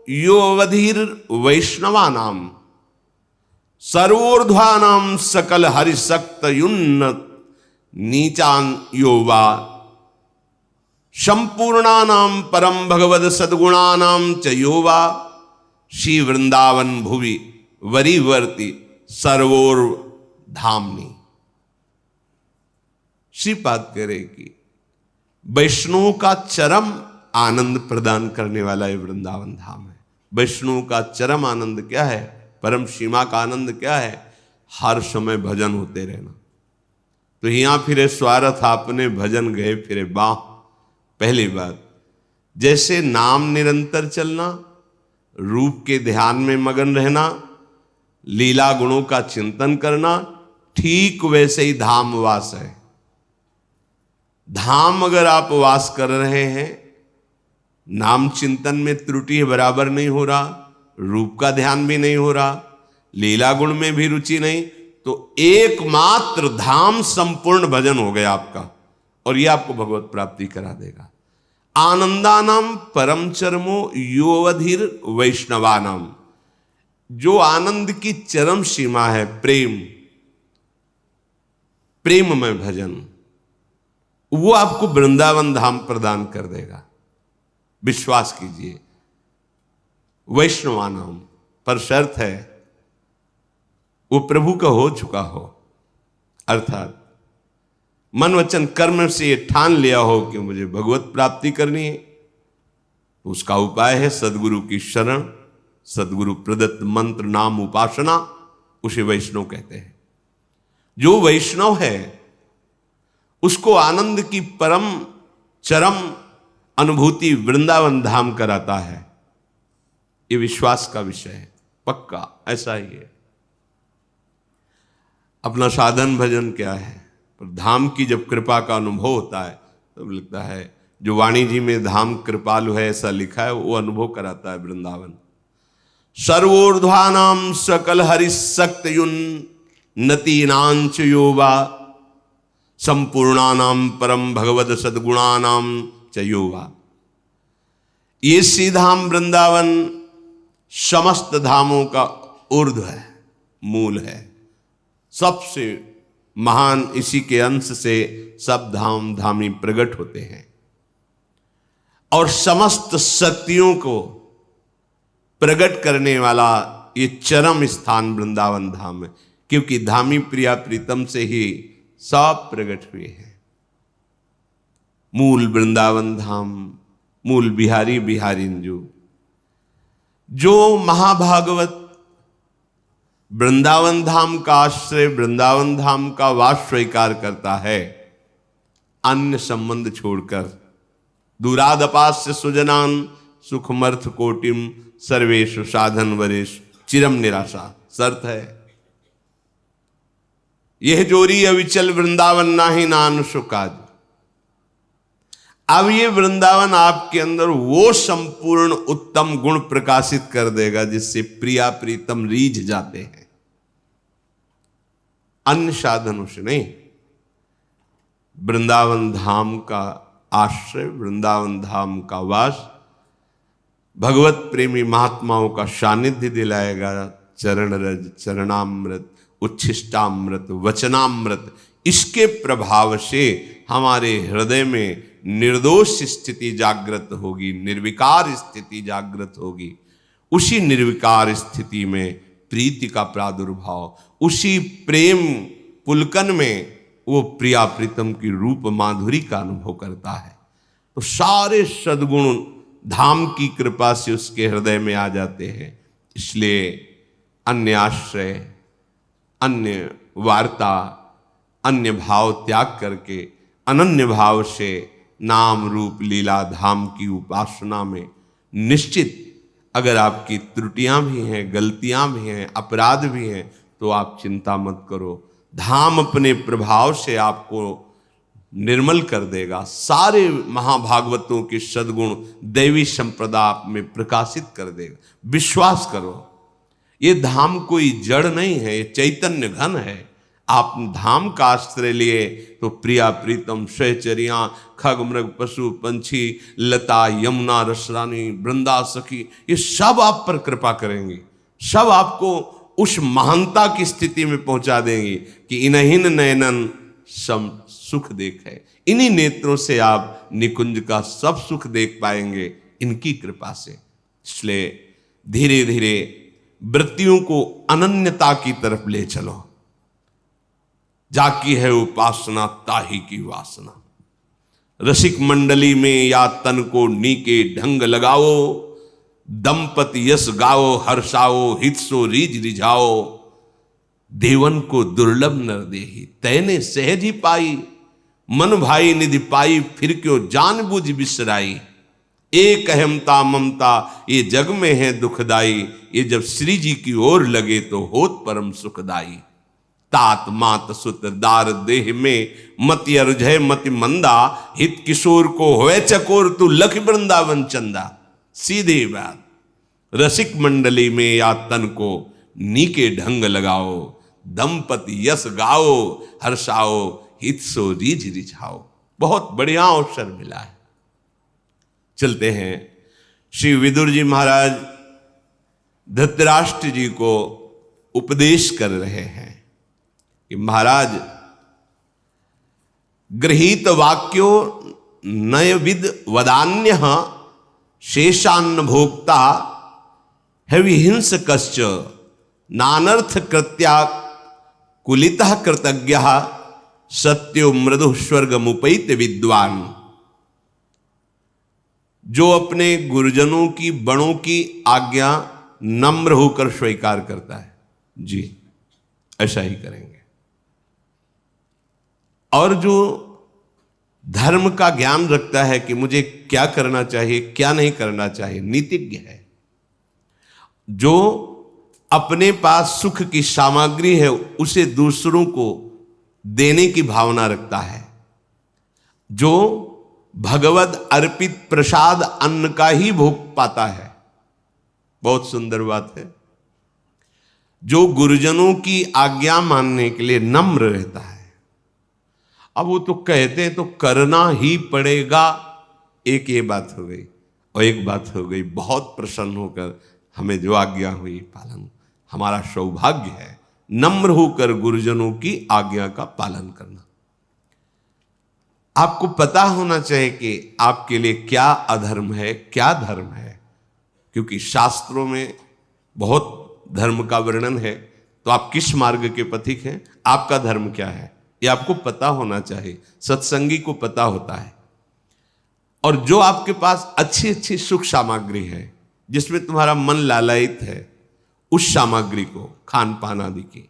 यो अवधीर वैष्णवानाम, सर्वोर्ध्वानाम सकल हरिशक्त युन्नत नीचान योवा, संपूर्णानाम परम भगवद सद्गुणानाम च योवा, श्री वृंदावन भुवि वरीवर्ति सर्वोर धामनी। श्रीपाद कह रहे कि वैष्णव का चरम आनंद प्रदान करने वाला ये वृंदावन धाम है। वैष्णव का चरम आनंद क्या है, परम सीमा का आनंद क्या है? हर समय भजन होते रहना। तो यहाँ फिरे स्वार्थ आपने भजन गए फिरे बाह। पहली बात, जैसे नाम निरंतर चलना, रूप के ध्यान में मगन रहना, लीला गुणों का चिंतन करना, ठीक वैसे ही धाम वास है। धाम अगर आप वास कर रहे हैं, नाम चिंतन में त्रुटि बराबर नहीं हो रहा, रूप का ध्यान भी नहीं हो रहा, लीला गुण में भी रुचि नहीं, तो एकमात्र धाम संपूर्ण भजन हो गया आपका, और यह आपको भगवत प्राप्ति करा देगा। आनंदानाम परम चरमो योवधिर वैष्णवानाम, जो आनंद की चरम सीमा है प्रेम, प्रेम में भजन, वो आपको वृंदावन धाम प्रदान कर देगा। विश्वास कीजिए। वैष्णवानाम पर शर्त है वो प्रभु का हो चुका हो, अर्थात मन वचन कर्म से ये ठान लिया हो कि मुझे भगवत प्राप्ति करनी है। उसका उपाय है सदगुरु की शरण, सदगुरु प्रदत्त मंत्र नाम उपासना, उसे वैष्णव कहते हैं। जो वैष्णव है उसको आनंद की परम चरम अनुभूति वृंदावन धाम कराता है। ये विश्वास का विषय है, पक्का ऐसा ही है। अपना साधन भजन क्या है, पर धाम की जब कृपा का अनुभव होता है तब लगता है, जो वाणी जी में धाम कृपालु है ऐसा लिखा है, वो अनुभव कराता है वृंदावन। सर्वोर्ध्वानाम सकल हरिशक्तयुन नतीनांच योवा संपूर्णानाम परम भगवद सद्गुणानाम च योवा। ये सीधाम वृंदावन समस्त धामों का ऊर्ध्व है, मूल है, सबसे महान, इसी के अंश से सब धाम धामी प्रकट होते हैं। और समस्त शक्तियों को प्रकट करने वाला ये चरम स्थान वृंदावन धाम है, क्योंकि धामी प्रिया प्रीतम से ही सब प्रकट हुए हैं। मूल वृंदावन धाम, मूल बिहारी बिहारिंजू। जो महाभागवत वृंदावन धाम का आश्रय, वृंदावन धाम का वास स्वीकार करता है, अन्य संबंध छोड़कर, दूरादपास्य सुजनान सुखमर्थ कोटिम सर्वेशु साधन वरेश चिरम निराशा, शर्त है। यह जोरी अविचल वृंदावन नाही नान सुकाज। अब ये वृंदावन आपके अंदर वो संपूर्ण उत्तम गुण प्रकाशित कर देगा जिससे प्रिया प्रीतम रीझ जाते हैं, अन्य साधनों से नहीं। वृंदावन धाम का आश्रय, वृंदावन धाम का वास भगवत प्रेमी महात्माओं का सानिध्य दिलाएगा। चरण रज, चरणामृत, उच्छिष्टामृत, वचनामृत, इसके प्रभाव से हमारे हृदय में निर्दोष स्थिति जागृत होगी, निर्विकार स्थिति जागृत होगी। उसी निर्विकार स्थिति में प्रीति का प्रादुर्भाव, उसी प्रेम पुलकन में वो प्रिया प्रीतम की रूप माधुरी का अनुभव करता है। तो सारे सद्गुण धाम की कृपा से उसके हृदय में आ जाते हैं। इसलिए अन्य आश्रय, अन्य वार्ता, अन्य भाव त्याग करके अनन्य भाव से नाम रूप लीला धाम की उपासना में निश्चित, अगर आपकी त्रुटियां भी हैं, गलतियां भी हैं, अपराध भी हैं, तो आप चिंता मत करो। धाम अपने प्रभाव से आपको निर्मल कर देगा। सारे महाभागवतों के सद्गुण दैवी संप्रदा आप में प्रकाशित कर देगा। विश्वास करो, ये धाम कोई जड़ नहीं है, ये चैतन्य घन है। आप धाम का आश्रय लिए तो प्रिया प्रीतम सहचरियां, खग मृग पशु पंछी, लता यमुना रसरानी, वृंदा सखी, ये सब आप पर कृपा करेंगी, सब आपको उस महानता की स्थिति में पहुंचा देंगी कि इन्हीं नयनन सम सुख देखे। इन्हीं नेत्रों से आप निकुंज का सब सुख देख पाएंगे, इनकी कृपा से। इसलिए धीरे धीरे वृत्तियों को अनन्यता की तरफ ले चलो। जाकी है उपासना ताही की वासना। रसिक मंडली में या तन को नीके ढंग लगाओ, दंपति यश गाओ हर्षाओ, हित सो रीज रिझाओ। देवन को दुर्लभ नर देही, तैने सहज ही पाई। मन भाई निधि पाई, फिर क्यों जान बुझ बिसराई। एक अहमता ममता ये जग में है दुखदाई, ये जब श्री जी की ओर लगे तो होत परम सुखदाई। तात मात सुत दार देह में, मति अर्जय मति मंदा। हित किशोर को होए चकोर, तू लख वृंदावन चंदा। सीधी बात, रसिक मंडली में या तन को नीके ढंग लगाओ, दंपति यश गाओ हर्षाओ, हित सो रीझ रिझाओ। बहुत बढ़िया अवसर मिला है। चलते हैं, श्री विदुर जी महाराज धृतराष्ट्र जी को उपदेश कर रहे हैं कि महाराज, गृहीत वाक्यो नयविद वदान्य शेषान्न भोक्ता है विहिंस कश्च। नानर्थ कृत्या कुलितः कृतज्ञ, सत्यो मृदु स्वर्गमुपैत विद्वान। जो अपने गुरुजनों की बड़ों की आज्ञा नम्र होकर स्वीकार करता है, जी ऐसा ही करेंगे। और जो धर्म का ज्ञान रखता है कि मुझे क्या करना चाहिए क्या नहीं करना चाहिए, नीतिज्ञ है। जो अपने पास सुख की सामग्री है उसे दूसरों को देने की भावना रखता है। जो भगवत अर्पित प्रसाद अन्न का ही भोग पाता है। बहुत सुंदर बात है। जो गुरुजनों की आज्ञा मानने के लिए नम्र रहता है। अब वो तो कहते हैं तो करना ही पड़ेगा, एक ये बात हो गई। और एक बात हो गई, बहुत प्रसन्न होकर हमें जो आज्ञा हुई पालन, हमारा सौभाग्य है नम्र होकर गुरुजनों की आज्ञा का पालन करना। आपको पता होना चाहिए कि आपके लिए क्या अधर्म है क्या धर्म है, क्योंकि शास्त्रों में बहुत धर्म का वर्णन है। तो आप किस मार्ग के पथिक हैं, आपका धर्म क्या है, ये आपको पता होना चाहिए। सत्संगी को पता होता है। और जो आपके पास अच्छी अच्छी सुख सामग्री है, जिसमें तुम्हारा मन लालायित है, उस सामग्री को, खान पान आदि की,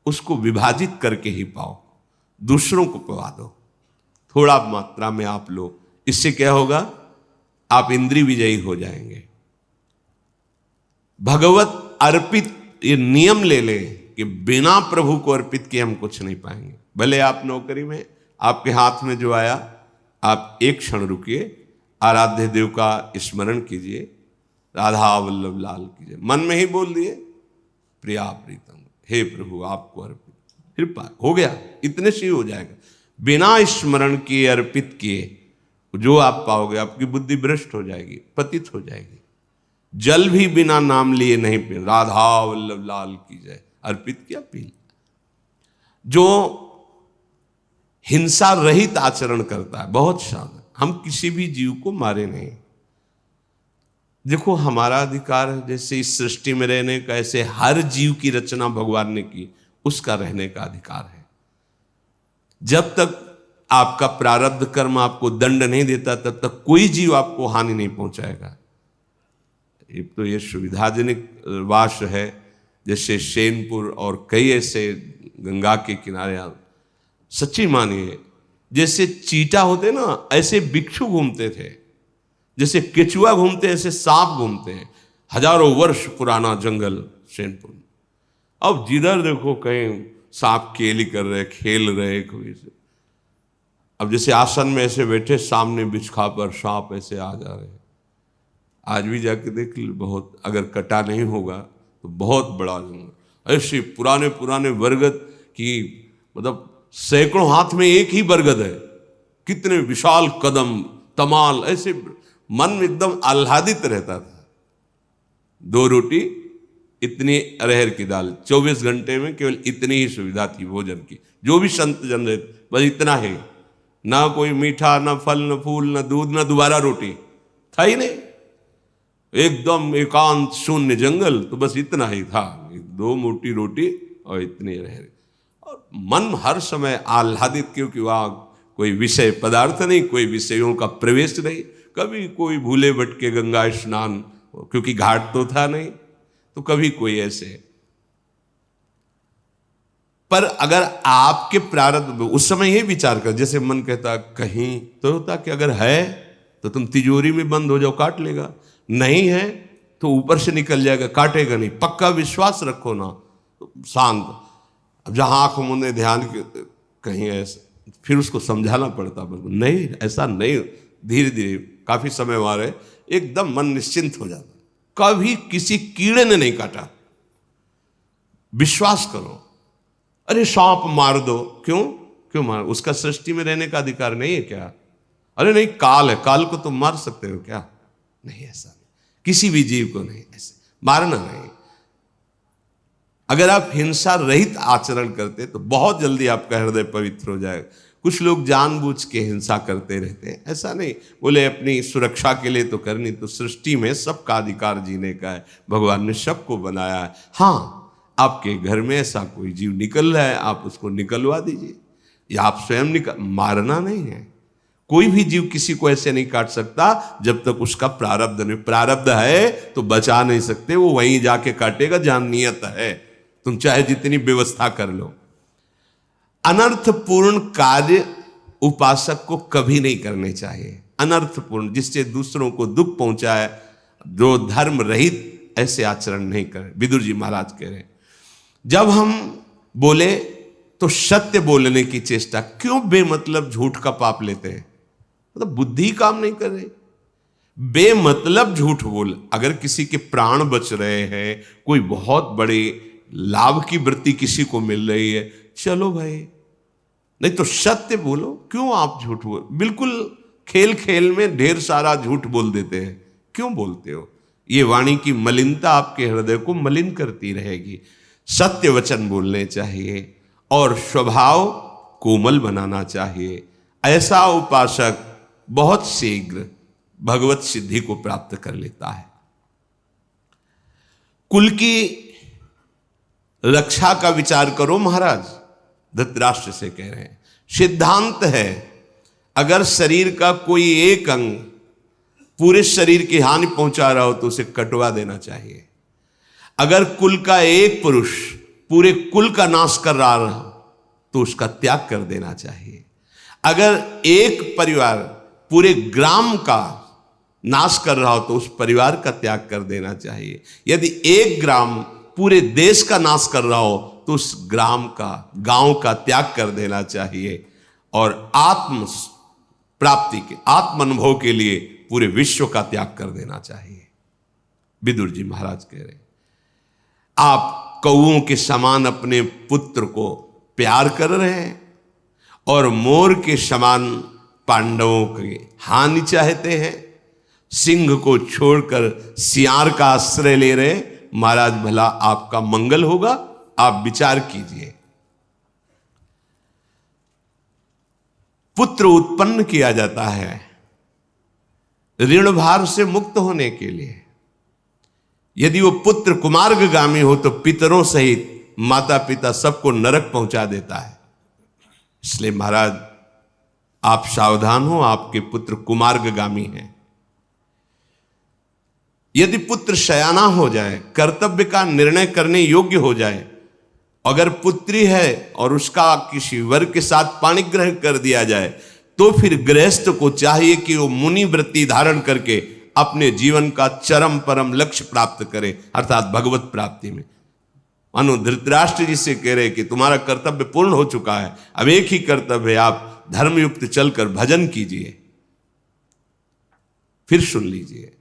उसको विभाजित करके ही पाओ, दूसरों को पवा दो। थोड़ा मात्रा में आप लो, इससे क्या होगा, आप इंद्रिय विजयी हो जाएंगे। भगवत अर्पित ये नियम ले लें कि बिना प्रभु को अर्पित किए हम कुछ नहीं पाएंगे। भले आप नौकरी में, आपके हाथ में जो आया, आप एक क्षण रुकिए, आराध्य देव का स्मरण कीजिए, राधा वल्लभ लाल कीजिए, मन में ही बोल दिए प्रिया प्रीतम, हे प्रभु आपको अर्पित, फिर हो गया, इतने से ही हो जाएगा। बिना स्मरण किए अर्पित किए जो आप पाओगे, आपकी बुद्धि भ्रष्ट हो जाएगी, पतित हो जाएगी। जल भी बिना नाम लिए नहीं पी, राधा वल्लभ लाल की जय, अर्पित किया पी। जो हिंसा रहित आचरण करता है, बहुत शानदार। हम किसी भी जीव को मारे नहीं। देखो हमारा अधिकार है, जैसे इस सृष्टि में रहने का, ऐसे हर जीव की रचना भगवान ने की, उसका रहने का अधिकार है। जब तक आपका प्रारब्ध कर्म आपको दंड नहीं देता, तब तक कोई जीव आपको हानि नहीं पहुंचाएगा। एक तो ये सुविधाजनक वास है, जैसे सेनपुर और कई ऐसे गंगा के किनारे। सच्ची मानिए, जैसे चीटा होते ना, ऐसे बिच्छू घूमते थे, जैसे केचुआ घूमते ऐसे सांप घूमते हैं। हजारों वर्ष पुराना जंगल सेनपुर। अब जिधर देखो कहीं सांप केली कर रहे, खेल रहे कोई से। अब जैसे आसन में ऐसे बैठे, सामने बिछा पर सांप ऐसे आ जा रहे हैं। आज भी जाके देख लो, बहुत अगर कटा नहीं होगा तो बहुत बड़ा जंगल। ऐसे पुराने पुराने बरगद की, मतलब सैकड़ों हाथ में एक ही बरगद है, कितने विशाल कदम तमाल, ऐसे मन में एकदम आह्लादित रहता था। 2 रोटी, इतनी अरहर की दाल, 24 घंटे में केवल इतनी ही सुविधा थी भोजन की। जो भी संत जन रहे बस इतना है, ना कोई मीठा, ना फल, ना फूल, ना दूध, ना दोबारा रोटी, था ही नहीं। एकदम एकांत शून्य जंगल, तो बस इतना ही था, 2 मोटी रोटी और इतने रह। और मन हर समय आह्लादित, क्योंकि वहाँ कोई विषय पदार्थ नहीं, कोई विषयों का प्रवेश नहीं, कभी कोई भूले भटके गंगा स्नान, क्योंकि घाट तो था नहीं, तो कभी कोई ऐसे। पर अगर आपके प्रारब्ध उस समय ये विचार कर, जैसे मन कहता कहीं तो होता कि अगर है तो तुम तिजोरी में बंद हो जाओ, काट लेगा, नहीं है तो ऊपर से निकल जाएगा, काटेगा नहीं, पक्का विश्वास रखो ना, तो शांत। अब जहां आंख मूंदे ध्यान कहीं ऐसा, फिर उसको समझाना पड़ता, बिल्कुल नहीं ऐसा नहीं, धीरे धीरे काफी समय मारे एकदम मन निश्चिंत हो जाता। कभी किसी कीड़े ने नहीं काटा, विश्वास करो। अरे सांप मार दो, क्यों मार, उसका सृष्टि में रहने का अधिकार नहीं है क्या? अरे नहीं, काल है, काल को तुम मार सकते हो क्या? नहीं, ऐसा नहीं, किसी भी जीव को नहीं, ऐसे मारना नहीं। अगर आप हिंसा रहित आचरण करते तो बहुत जल्दी आपका हृदय पवित्र हो जाएगा। कुछ लोग जानबूझ के हिंसा करते रहते हैं, ऐसा नहीं, बोले अपनी सुरक्षा के लिए तो करनी, तो सृष्टि में सबका अधिकार जीने का है, भगवान ने सबको बनाया है। हाँ, आपके घर में ऐसा कोई जीव निकल रहा है, आप उसको निकलवा दीजिए, या आप स्वयं मारना नहीं है। कोई भी जीव किसी को ऐसे नहीं काट सकता जब तक उसका प्रारब्ध नहीं, प्रारब्ध है तो बचा नहीं सकते, वो वहीं जाके काटेगा जहां नियत है, तुम चाहे जितनी व्यवस्था कर लो। अनर्थपूर्ण कार्य उपासक को कभी नहीं करने चाहिए, अनर्थपूर्ण, जिससे दूसरों को दुख पहुंचाए, जो धर्म रहित ऐसे आचरण नहीं करें। विदुर जी महाराज कह रहे हैं, जब हम बोले तो सत्य बोलने की चेष्टा, क्यों बेमतलब झूठ का पाप लेते हैं? मतलब बुद्धि काम नहीं कर रही, बेमतलब झूठ बोल। अगर किसी के प्राण बच रहे हैं, कोई बहुत बड़े लाभ की वृत्ति किसी को मिल रही है, चलो भाई, नहीं तो सत्य बोलो। क्यों आप झूठ बोल, बिल्कुल खेल खेल में ढेर सारा झूठ बोल देते हैं, क्यों बोलते हो? ये वाणी की मलिनता आपके हृदय को मलिन करती रहेगी। सत्य वचन बोलने चाहिए और स्वभाव कोमल बनाना चाहिए। ऐसा उपासक बहुत शीघ्र भगवत सिद्धि को प्राप्त कर लेता है। कुल की रक्षा का विचार करो महाराज, धृतराष्ट्र से कह रहे हैं। सिद्धांत है, अगर शरीर का कोई एक अंग पूरे शरीर की हानि पहुंचा रहा हो तो उसे कटवा देना चाहिए। अगर कुल का एक पुरुष पूरे कुल का नाश कर रहा हो तो उसका त्याग कर देना चाहिए। अगर एक परिवार पूरे ग्राम का नाश कर रहा हो तो उस परिवार का त्याग कर देना चाहिए। यदि एक ग्राम पूरे देश का नाश कर रहा हो तो उस ग्राम का, गांव का त्याग कर देना चाहिए। और आत्म प्राप्ति के, आत्म अनुभव के लिए पूरे विश्व का त्याग कर देना चाहिए। विदुर जी महाराज कह रहे हैं, आप कौओं के समान अपने पुत्र को प्यार कर रहे हैं और मोर के समान पांडवों की हानि चाहते हैं। सिंह को छोड़कर सियार का आश्रय ले रहे। महाराज, भला आपका मंगल होगा? आप विचार कीजिए। पुत्र उत्पन्न किया जाता है ऋण भार से मुक्त होने के लिए। यदि वो पुत्र कुमार्गगामी हो तो पितरों सहित माता पिता सबको नरक पहुंचा देता है। इसलिए महाराज, आप सावधान हो, आपके पुत्र कुमार्गगामी हैं। यदि पुत्र शयाना हो जाए, कर्तव्य का निर्णय करने योग्य हो जाए, अगर पुत्री है और उसका किसी वर के साथ पाणिग्रह कर दिया जाए, तो फिर गृहस्थ को चाहिए कि वो मुनि वृत्ति धारण करके अपने जीवन का चरम परम लक्ष्य प्राप्त करे, अर्थात भगवत प्राप्ति में। मानो धृतराष्ट्र जी से कह रहे कि तुम्हारा कर्तव्य पूर्ण हो चुका है, अब एक ही कर्तव्य है, आप धर्मयुक्त चलकर भजन कीजिए। फिर सुन लीजिए,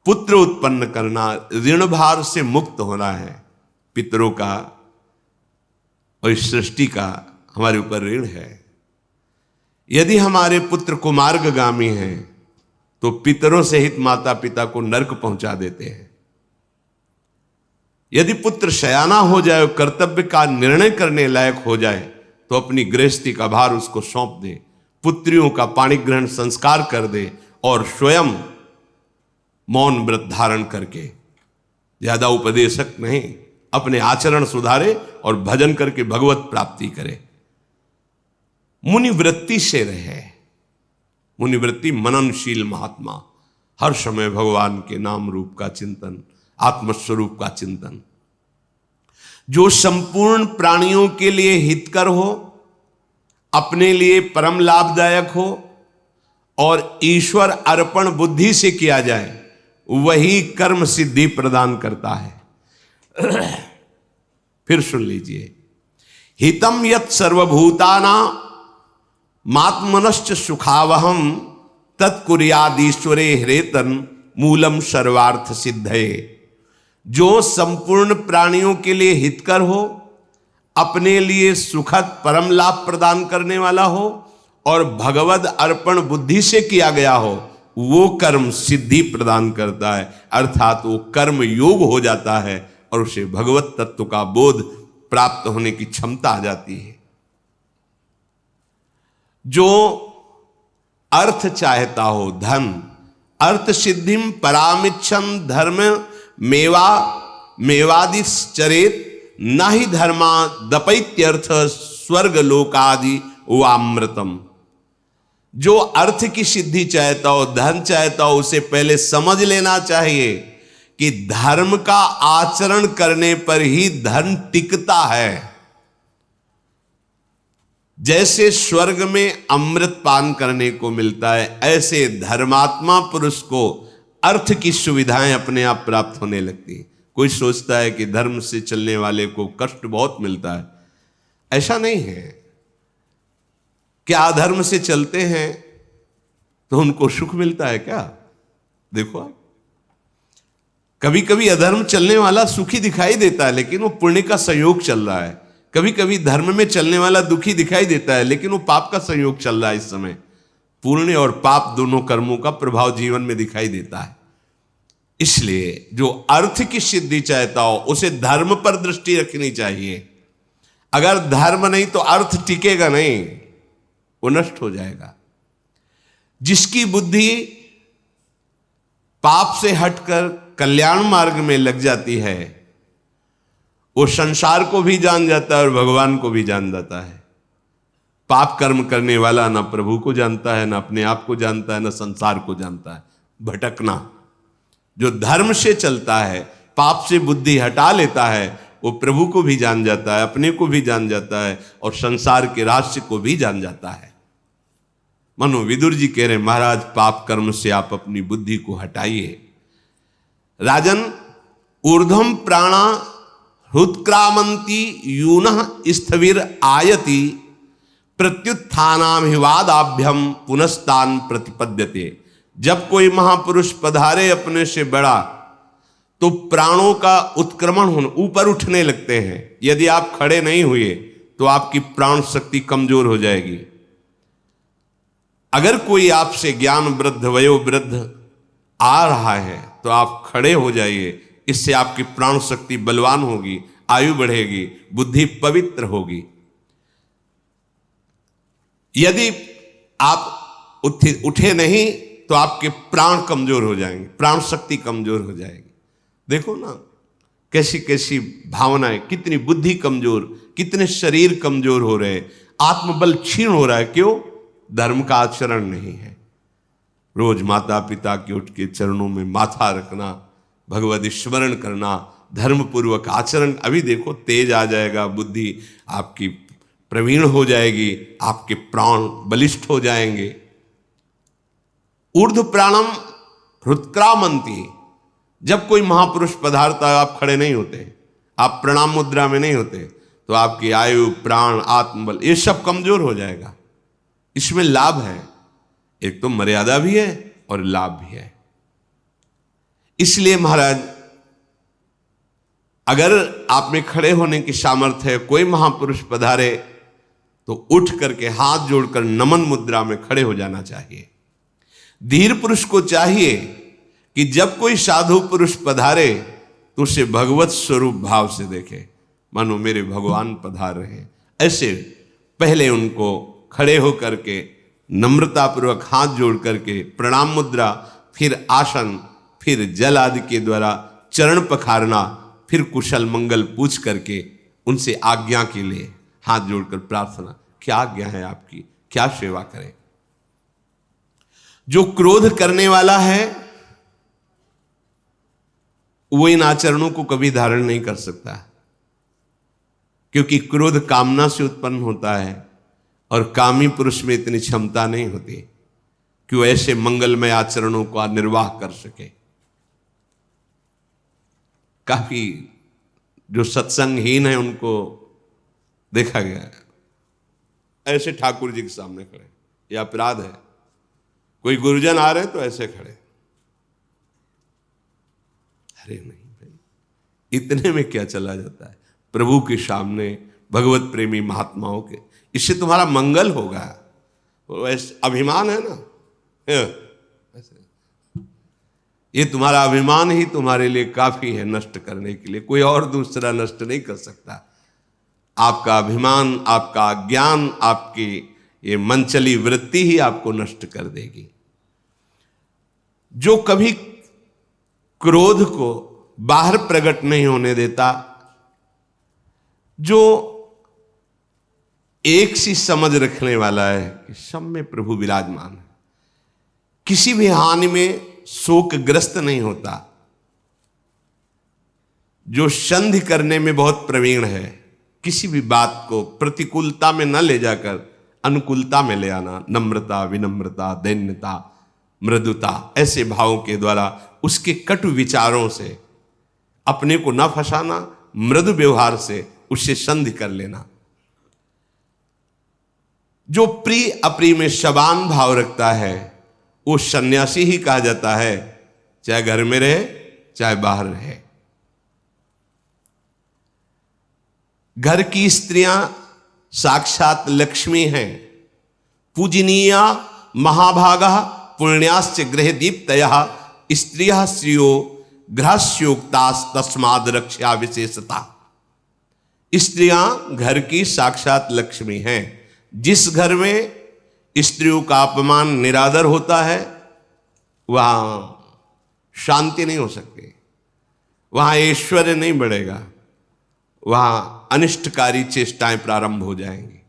पुत्र उत्पन्न करना, ऋण भार से मुक्त होना है। पितरों का और इस सृष्टि का हमारे ऊपर ऋण है। यदि हमारे पुत्र कुमार्गगामी हैं तो पितरों सहित माता पिता को नरक पहुंचा देते हैं। यदि पुत्र शयाना हो जाए, कर्तव्य का निर्णय करने लायक हो जाए, तो अपनी गृहस्थी का भार उसको सौंप दे, पुत्रियों का पाणिग्रहण संस्कार कर दे और स्वयं मौन व्रत धारण करके, ज्यादा उपदेशक नहीं, अपने आचरण सुधारे और भजन करके भगवत प्राप्ति करे। मुनिवृत्ति से रहे। मुनिवृत्ति मननशील महात्मा, हर समय भगवान के नाम रूप का चिंतन, आत्मस्वरूप का चिंतन, जो संपूर्ण प्राणियों के लिए हितकर हो, अपने लिए परम लाभदायक हो और ईश्वर अर्पण बुद्धि से किया जाए, वही कर्म सिद्धि प्रदान करता है। फिर सुन लीजिए, हितम यत् सर्वभूताना मात्मनश्च सुखावहम तत्कुर्यादीश्वरे हृतन मूलम सर्वार्थ सिद्धये। जो संपूर्ण प्राणियों के लिए हितकर हो, अपने लिए सुखद परम लाभ प्रदान करने वाला हो और भगवद अर्पण बुद्धि से किया गया हो, वो कर्म सिद्धि प्रदान करता है, अर्थात वो कर्म योग हो जाता है और उसे भगवत तत्व का बोध प्राप्त होने की क्षमता आ जाती है। जो अर्थ चाहता हो, धन, अर्थ सिद्धिम परामिच्छन धर्म मेवादिश्चरेत न ही धर्मा दपैत्यर्थ स्वर्ग लोकादि वामृतम। जो अर्थ की सिद्धि चाहता हो, धन चाहता हो, उसे पहले समझ लेना चाहिए कि धर्म का आचरण करने पर ही धन टिकता है। जैसे स्वर्ग में अमृत पान करने को मिलता है, ऐसे धर्मात्मा पुरुष को अर्थ की सुविधाएं अपने आप प्राप्त होने लगती हैं। कोई सोचता है कि धर्म से चलने वाले को कष्ट बहुत मिलता है, ऐसा नहीं है। क्या अधर्म से चलते हैं तो उनको सुख मिलता है क्या? देखो आप, कभी कभी अधर्म चलने वाला सुखी दिखाई देता है, लेकिन वो पुण्य का संयोग चल रहा है। कभी कभी धर्म में चलने वाला दुखी दिखाई देता है, लेकिन वो पाप का संयोग चल रहा है। इस समय पुण्य और पाप दोनों कर्मों का प्रभाव जीवन में दिखाई देता है। इसलिए जो अर्थ की सिद्धि चाहता हो, उसे धर्म पर दृष्टि रखनी चाहिए। अगर धर्म नहीं तो अर्थ टिकेगा नहीं, वो नष्ट हो जाएगा। जिसकी बुद्धि पाप से हटकर कल्याण मार्ग में लग जाती है, वो संसार को भी जान जाता है और भगवान को भी जान जाता है। पाप कर्म करने वाला ना प्रभु को जानता है, ना अपने आप को जानता है, ना संसार को जानता है। भटकना। जो धर्म से चलता है, पाप से बुद्धि हटा लेता है, वो प्रभु को भी जान जाता है, अपने को भी जान जाता है और संसार के रहस्य को भी जान जाता है। मनो विदुर जी कह रहे, महाराज पाप कर्म से आप अपनी बुद्धि को हटाइए। राजन, ऊर्ध्वम प्राणा हृत्क्रामंती यूनः स्थविर आयति प्रत्युत्थानाभिवादाभ्यम पुनस्तान प्रतिपद्यते। जब कोई महापुरुष पधारे अपने से बड़ा, तो प्राणों का उत्क्रमण होने, ऊपर उठने लगते हैं। यदि आप खड़े नहीं हुए तो आपकी प्राण शक्ति कमजोर हो जाएगी। अगर कोई आपसे ज्ञान वृद्ध, वयोवृद्ध आ रहा है तो आप खड़े हो जाइए। इससे आपकी प्राण शक्ति बलवान होगी, आयु बढ़ेगी, बुद्धि पवित्र होगी। यदि आप उठे नहीं तो आपके प्राण कमजोर हो जाएंगे, प्राण शक्ति कमजोर हो जाएगी। देखो ना कैसी कैसी भावनाएं, कितनी बुद्धि कमजोर, कितने शरीर कमजोर हो रहे, आत्मबल क्षीण हो रहा है। क्यों? धर्म का आचरण नहीं है। रोज माता पिता के उठ के चरणों में माथा रखना, भगवत स्मरण करना, धर्म पूर्वक आचरण। अभी देखो तेज आ जाएगा, बुद्धि आपकी प्रवीण हो जाएगी, आपके प्राण बलिष्ठ हो जाएंगे। ऊर्ध्व प्राणम हृत्क्रामंती। जब कोई महापुरुष पधारता है, आप खड़े नहीं होते, आप प्रणाम मुद्रा में नहीं होते, तो आपकी आयु, प्राण, आत्मबल ये सब कमजोर हो जाएगा। इसमें लाभ है, एक तो मर्यादा भी है और लाभ भी है। इसलिए महाराज, अगर आप में खड़े होने की सामर्थ्य है, कोई महापुरुष पधारे तो उठ करके हाथ जोड़कर नमन मुद्रा में खड़े हो जाना चाहिए। धीर पुरुष को चाहिए कि जब कोई साधु पुरुष पधारे तो उसे भगवत स्वरूप भाव से देखे, मानो मेरे भगवान पधार रहे हैं। ऐसे पहले उनको खड़े होकर के नम्रतापूर्वक हाथ जोड़ करके प्रणाम मुद्रा, फिर आसन, फिर जल आदि के द्वारा चरण पखारना, फिर कुशल मंगल पूछ करके उनसे आज्ञा के लिए हाथ जोड़कर प्रार्थना, क्या आज्ञा है आपकी, क्या सेवा करें। जो क्रोध करने वाला है वो इन आचरणों को कभी धारण नहीं कर सकता, क्योंकि क्रोध कामना से उत्पन्न होता है और कामी पुरुष में इतनी क्षमता नहीं होती कि वो ऐसे मंगलमय आचरणों का निर्वाह कर सके। काफी जो सत्संगहीन है उनको देखा गया है ऐसे ठाकुर जी के सामने खड़े, यह अपराध है। कोई गुरुजन आ रहे तो ऐसे खड़े, अरे नहीं भाई, इतने में क्या चला जाता है प्रभु के सामने, भगवत प्रेमी महात्माओं के, इससे तुम्हारा मंगल होगा। वो ऐसे अभिमान है ना, ये तुम्हारा अभिमान ही तुम्हारे लिए काफी है नष्ट करने के लिए, कोई और दूसरा नष्ट नहीं कर सकता। आपका अभिमान, आपका ज्ञान, आपकी ये मनचली वृत्ति ही आपको नष्ट कर देगी। जो कभी क्रोध को बाहर प्रकट नहीं होने देता, जो एक सी समझ रखने वाला है कि सब में प्रभु विराजमान है, किसी भी हानि में शोकग्रस्त नहीं होता, जो संधि करने में बहुत प्रवीण है, किसी भी बात को प्रतिकूलता में न ले जाकर अनुकूलता में ले आना, नम्रता, विनम्रता, दैन्यता, मृदुता, ऐसे भावों के द्वारा उसके कटु विचारों से अपने को न फंसाना, मृदु व्यवहार से उससे संधि कर लेना। जो प्रिय अप्रिय में समान भाव रखता है वो सन्यासी ही कहा जाता है, चाहे घर में रहे चाहे बाहर रहे। घर की स्त्रियां साक्षात लक्ष्मी हैं, पूजनीया महाभागा पुण्याश्च गृह दीप्तयः स्त्रियः श्रियो गृहस्योक्तास् तस्माद् रक्षा विशेषता। स्त्रियां घर की साक्षात लक्ष्मी हैं। जिस घर में स्त्रियों का अपमान निरादर होता है वहां शांति नहीं हो सकती, वहां ऐश्वर्य नहीं बढ़ेगा, वहां अनिष्टकारी चेष्टाएं प्रारंभ हो जाएंगी।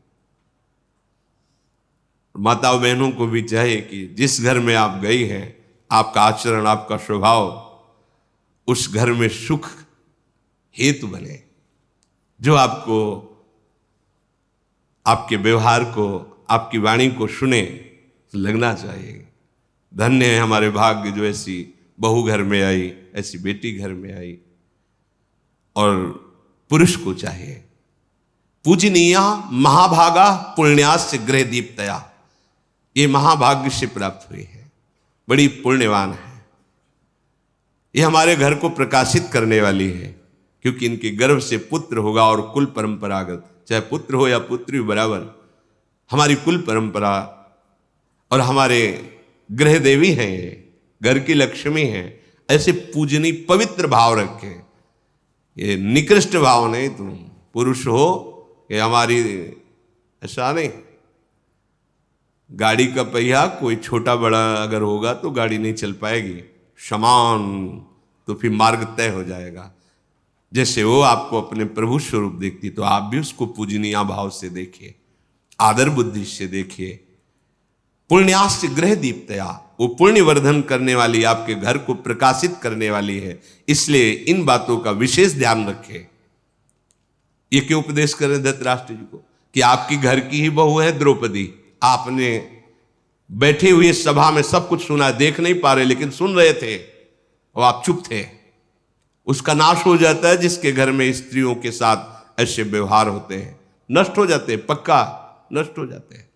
माताओं बहनों को भी चाहिए कि जिस घर में आप गई हैं, आपका आचरण, आपका स्वभाव उस घर में सुख हेतु बने, जो आपको, आपके व्यवहार को, आपकी वाणी को सुने तो लगना चाहिए धन्य है हमारे भाग्य जो ऐसी बहू घर में आई, ऐसी बेटी घर में आई। और पुरुष को चाहिए पूजनीया महाभागा पुण्यास्य गृह दीप्तया, ये महाभाग्य से प्राप्त हुई है, बड़ी पुण्यवान है, ये हमारे घर को प्रकाशित करने वाली है, क्योंकि इनके गर्भ से पुत्र होगा और कुल परंपरागत, चाहे पुत्र हो या पुत्री बराबर, हमारी कुल परंपरा और हमारे गृह देवी हैं, ये घर की लक्ष्मी हैं। ऐसे पूजनी पवित्र भाव रखें, ये निकृष्ट भाव नहीं, तुम पुरुष हो ये हमारी, ऐसा नहीं। गाड़ी का पहिया कोई छोटा बड़ा अगर होगा तो गाड़ी नहीं चल पाएगी, समान तो फिर मार्ग तय हो जाएगा। जैसे वो आपको अपने प्रभु स्वरूप देखती तो आप भी उसको पूजनीय भाव से देखिए, आदर बुद्धि से देखिए। पुण्याश्च गृह दीप्तया, वो पुण्य वर्धन करने वाली, आपके घर को प्रकाशित करने वाली है, इसलिए इन बातों का विशेष ध्यान रखें। ये क्यों उपदेश कर रहे धृतराष्ट्र जी को कि आपकी घर की ही बहू है द्रौपदी, आपने बैठे हुए सभा में सब कुछ सुना, देख नहीं पा रहे लेकिन सुन रहे थे और आप चुप थे। उसका नाश हो जाता है जिसके घर में स्त्रियों के साथ ऐसे व्यवहार होते हैं, नष्ट हो जाते हैं, पक्का नष्ट हो जाते हैं।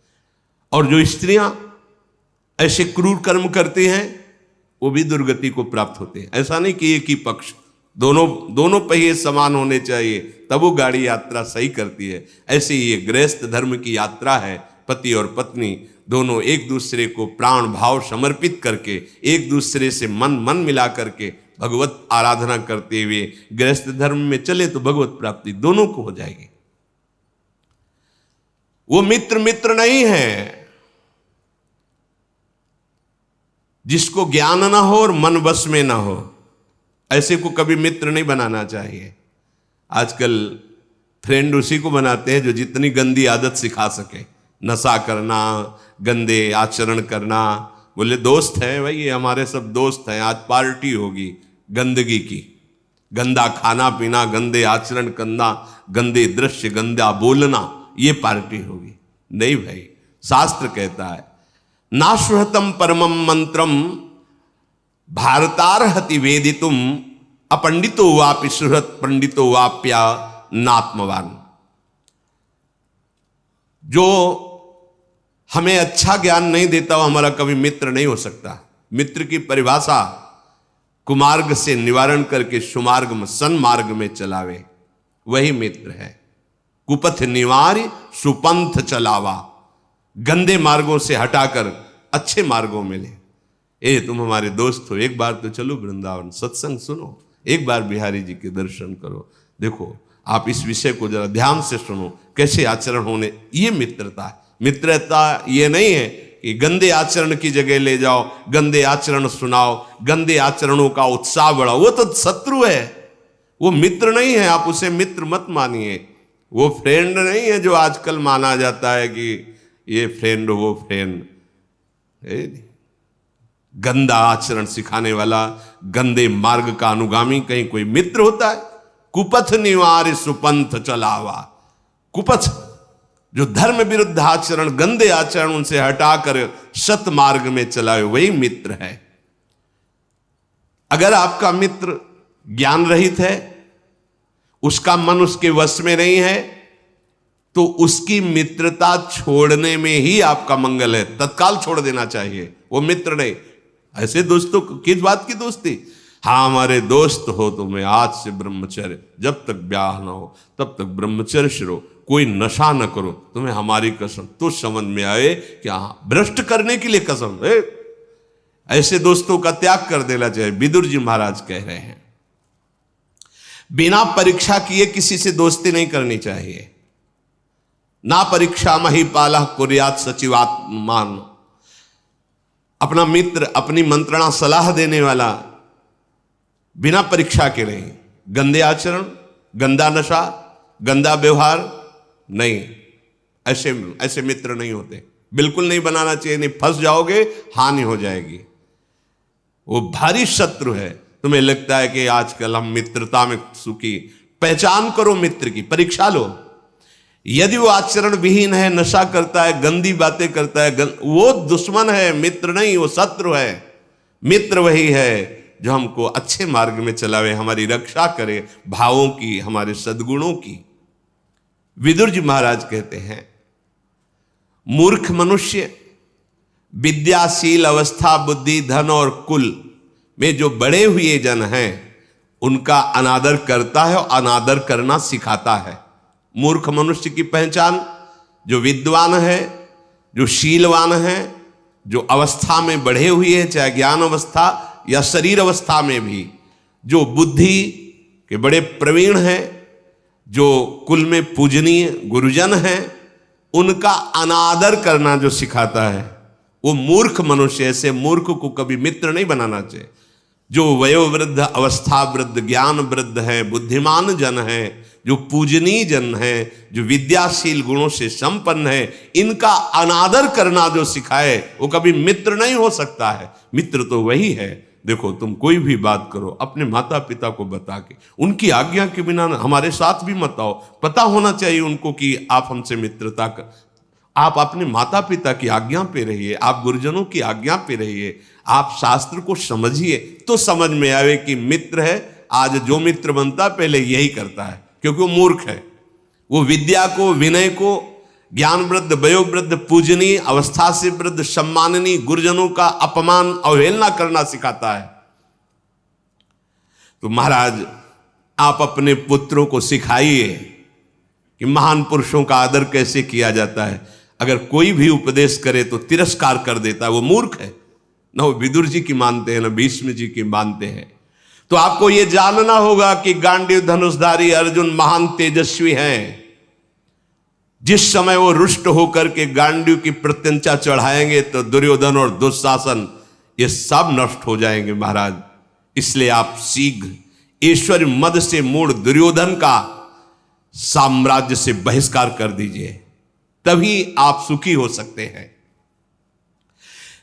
और जो स्त्रियां ऐसे क्रूर कर्म करती हैं वो भी दुर्गति को प्राप्त होते हैं। ऐसा नहीं कि एक ही पक्ष, दोनों पहिए समान होने चाहिए तब वो गाड़ी यात्रा सही करती है। ऐसे ही ये गृहस्थ धर्म की यात्रा है, पति और पत्नी दोनों एक दूसरे को प्राण भाव समर्पित करके, एक दूसरे से मन मिला करके भगवत आराधना करते हुए गृहस्थ धर्म में चले तो भगवत प्राप्ति दोनों को हो जाएगी। वो मित्र नहीं है, जिसको ज्ञान ना हो और मन वश में ना हो, ऐसे को कभी मित्र नहीं बनाना चाहिए। आजकल फ्रेंड उसी को बनाते हैं जो जितनी गंदी आदत सिखा सके, नशा करना, गंदे आचरण करना। बोले दोस्त हैं भाई, ये हमारे सब दोस्त हैं, आज पार्टी होगी गंदगी की, गंदा खाना पीना, गंदे आचरण करना, गंदे दृश्य, गंदा बोलना, ये पार्टी होगी। नहीं भाई, शास्त्र कहता है नाश्वहतम परमम मंत्रम भारतार्हति वेदितुम अपंडितो वापि सुहृत पंडितो वाप्या नात्मवान। जो हमें अच्छा ज्ञान नहीं देता वो हमारा कभी मित्र नहीं हो सकता। मित्र की परिभाषा कुमार्ग से निवारण करके सुमार्ग में सन्मार्ग में चलावे, वही मित्र है। कुपथ निवार्य सुपंथ चलावा, गंदे मार्गों से हटाकर अच्छे मार्गों में ले। ए तुम हमारे दोस्त हो, एक बार तो चलो वृंदावन, सत्संग सुनो, एक बार बिहारी जी के दर्शन करो, देखो आप इस विषय को जरा ध्यान से सुनो, कैसे आचरण होने। ये मित्रता है। मित्रता ये नहीं है कि गंदे आचरण की जगह ले जाओ, गंदे आचरण सुनाओ, गंदे आचरणों का उत्साह बढ़ाओ, वो तो शत्रु है, वो मित्र नहीं है। आप उसे मित्र मत मानिए, वो फ्रेंड नहीं है जो आजकल माना जाता है कि ये फ्रेंड वो फ्रेंड। गंदा आचरण सिखाने वाला, गंदे मार्ग का अनुगामी कहीं कोई मित्र होता है? कुपथ निवार्य सुपंथ चलावा, कुपथ जो धर्म विरुद्ध आचरण, गंदे आचरण उनसे हटाकर सत मार्ग में चलाए, वही मित्र है। अगर आपका मित्र ज्ञान रहित है, उसका मन उसके वश में नहीं है, तो उसकी मित्रता छोड़ने में ही आपका मंगल है। तत्काल छोड़ देना चाहिए, वो मित्र नहीं। ऐसे दोस्तों किस बात की दोस्ती? हाँ हमारे दोस्त हो, तुम्हें आज से ब्रह्मचर्य, जब तक ब्याह ना हो तब तक ब्रह्मचर्य शुरू, कोई नशा न करो, तुम्हें हमारी कसम। तो समझ में आए कि हाँ भ्रष्ट करने के लिए कसम है। ऐसे दोस्तों का त्याग कर देना चाहिए। विदुर जी महाराज कह रहे हैं बिना परीक्षा किए किसी से दोस्ती नहीं करनी चाहिए। ना परीक्षा महिपाला कुर्यात सचिवात्मान। अपना मित्र, अपनी मंत्रणा सलाह देने वाला बिना परीक्षा के नहीं। गंदे आचरण, गंदा नशा, गंदा व्यवहार नहीं, ऐसे मित्र नहीं होते, बिल्कुल नहीं बनाना चाहिए। नहीं फंस जाओगे, हानि हो जाएगी। वो भारी शत्रु है। तुम्हें लगता है कि आजकल हम मित्रता में सुखी, पहचान करो मित्र की, परीक्षा लो। यदि वो आचरण विहीन है, नशा करता है, गंदी बातें करता है, वो दुश्मन है, मित्र नहीं, वो शत्रु है। मित्र वही है जो हमको अच्छे मार्ग में चलावे, हमारी रक्षा करे, भावों की, हमारे सद्गुणों की। विदुर जी महाराज कहते हैं मूर्ख मनुष्य विद्याशील अवस्था, बुद्धि, धन और कुल में जो बड़े हुए जन हैं उनका अनादर करता है और अनादर करना सिखाता है। मूर्ख मनुष्य की पहचान जो विद्वान है, जो शीलवान है, जो अवस्था में बढ़े हुए हैं, चाहे ज्ञान अवस्था या शरीर अवस्था में भी, जो बुद्धि के बड़े प्रवीण हैं, जो कुल में पूजनीय गुरुजन हैं, उनका अनादर करना जो सिखाता है वो मूर्ख मनुष्य। ऐसे मूर्ख को कभी मित्र नहीं बनाना चाहिए। जो वयोवृद्ध, अवस्था वृद्ध, ज्ञान वृद्ध है, बुद्धिमान जन है, जो पूजनीय जन है, जो विद्याशील गुणों से संपन्न है, इनका अनादर करना जो सिखाए वो कभी मित्र नहीं हो सकता है। मित्र तो वही है। देखो तुम कोई भी बात करो अपने माता पिता को बता के, उनकी आज्ञा के बिना हमारे साथ भी मत आओ। पता होना चाहिए उनको कि आप हमसे मित्रता कर, आप अपने माता पिता की आज्ञा पे रहिए, आप गुरुजनों की आज्ञा पे रहिए, आप शास्त्र को समझिए, तो समझ में आवे कि मित्र है। आज जो मित्र बनता पहले यही करता है, क्योंकि वो मूर्ख है। वो विद्या को, विनय को, ज्ञान वृद्ध, वयोवृद्ध, पूजनीय, अवस्था से वृद्ध, सम्माननीय गुरुजनों का अपमान, अवहेलना करना सिखाता है। तो महाराज आप अपने पुत्रों को सिखाइए कि महान पुरुषों का आदर कैसे किया जाता है। अगर कोई भी उपदेश करे तो तिरस्कार कर देता है, वो मूर्ख है। न वो विदुर जी की मानते हैं, न भीष्म जी की मानते हैं। तो आपको यह जानना होगा कि गांडीव धनुषधारी अर्जुन महान तेजस्वी हैं। जिस समय वो रुष्ट होकर के गांडीव की प्रत्यंचा चढ़ाएंगे तो दुर्योधन और दुशासन ये सब नष्ट हो जाएंगे महाराज। इसलिए आप शीघ्र ईश्वरी मद से मूढ़ दुर्योधन का साम्राज्य से बहिष्कार कर दीजिए, तभी आप सुखी हो सकते हैं।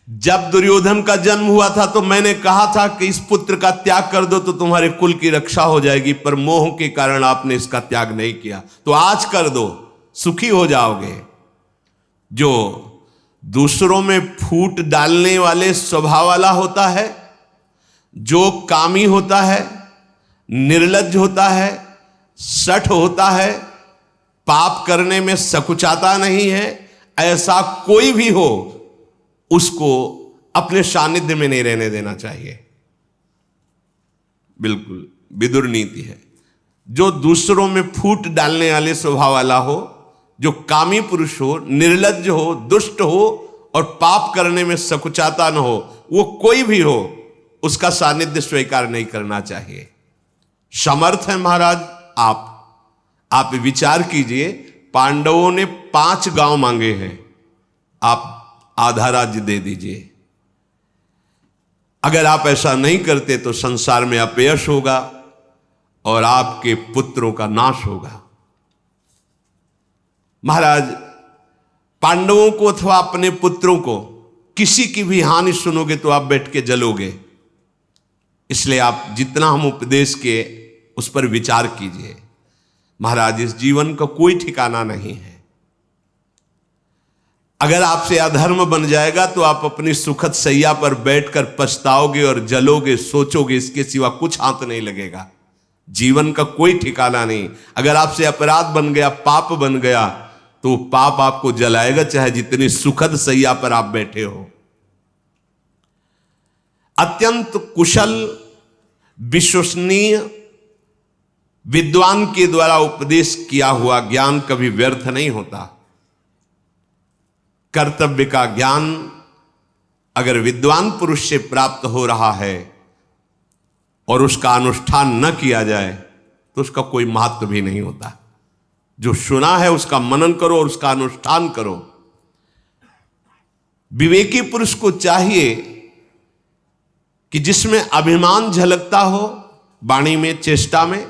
जब दुर्योधन का जन्म हुआ था तो मैंने कहा था कि इस पुत्र का त्याग कर दो तो तुम्हारे कुल की रक्षा हो जाएगी, पर मोह के कारण आपने इसका त्याग नहीं किया, तो आज कर दो, सुखी हो जाओगे। जो दूसरों में फूट डालने वाले स्वभाव वाला होता है, जो कामी होता है, निर्लज्ज होता है, सठ होता है, पाप करने में सकुचाता नहीं है, ऐसा कोई भी हो उसको अपने सानिध्य में नहीं रहने देना चाहिए। बिल्कुल विदुर नीति है। जो दूसरों में फूट डालने वाले स्वभाव वाला हो, जो कामी पुरुष हो, निर्लज्ज हो, दुष्ट हो और पाप करने में सकुचाता न हो, वो कोई भी हो, उसका सानिध्य स्वीकार नहीं करना चाहिए। समर्थ है महाराज आप विचार कीजिए, पांडवों ने 5 गांव मांगे हैं, आप आधा राज्य दे दीजिए। अगर आप ऐसा नहीं करते तो संसार में अपयश होगा और आपके पुत्रों का नाश होगा। महाराज पांडवों को अथवा अपने पुत्रों को किसी की भी हानि सुनोगे तो आप बैठ के जलोगे। इसलिए आप जितना हम उपदेश के उस पर विचार कीजिए। महाराज इस जीवन का कोई ठिकाना नहीं है। अगर आपसे अधर्म बन जाएगा तो आप अपनी सुखद सैया पर बैठकर पछताओगे और जलोगे, सोचोगे, इसके सिवा कुछ हाथ नहीं लगेगा। जीवन का कोई ठिकाना नहीं। अगर आपसे अपराध बन गया, पाप बन गया, तो पाप आपको जलाएगा, चाहे जितनी सुखद सैया पर आप बैठे हो। अत्यंत कुशल विश्वसनीय विद्वान के द्वारा उपदेश किया हुआ ज्ञान कभी व्यर्थ नहीं होता। कर्तव्य का ज्ञान अगर विद्वान पुरुष से प्राप्त हो रहा है और उसका अनुष्ठान न किया जाए तो उसका कोई महत्व भी नहीं होता। जो सुना है उसका मनन करो और उसका अनुष्ठान करो। विवेकी पुरुष को चाहिए कि जिसमें अभिमान झलकता हो वाणी में, चेष्टा में,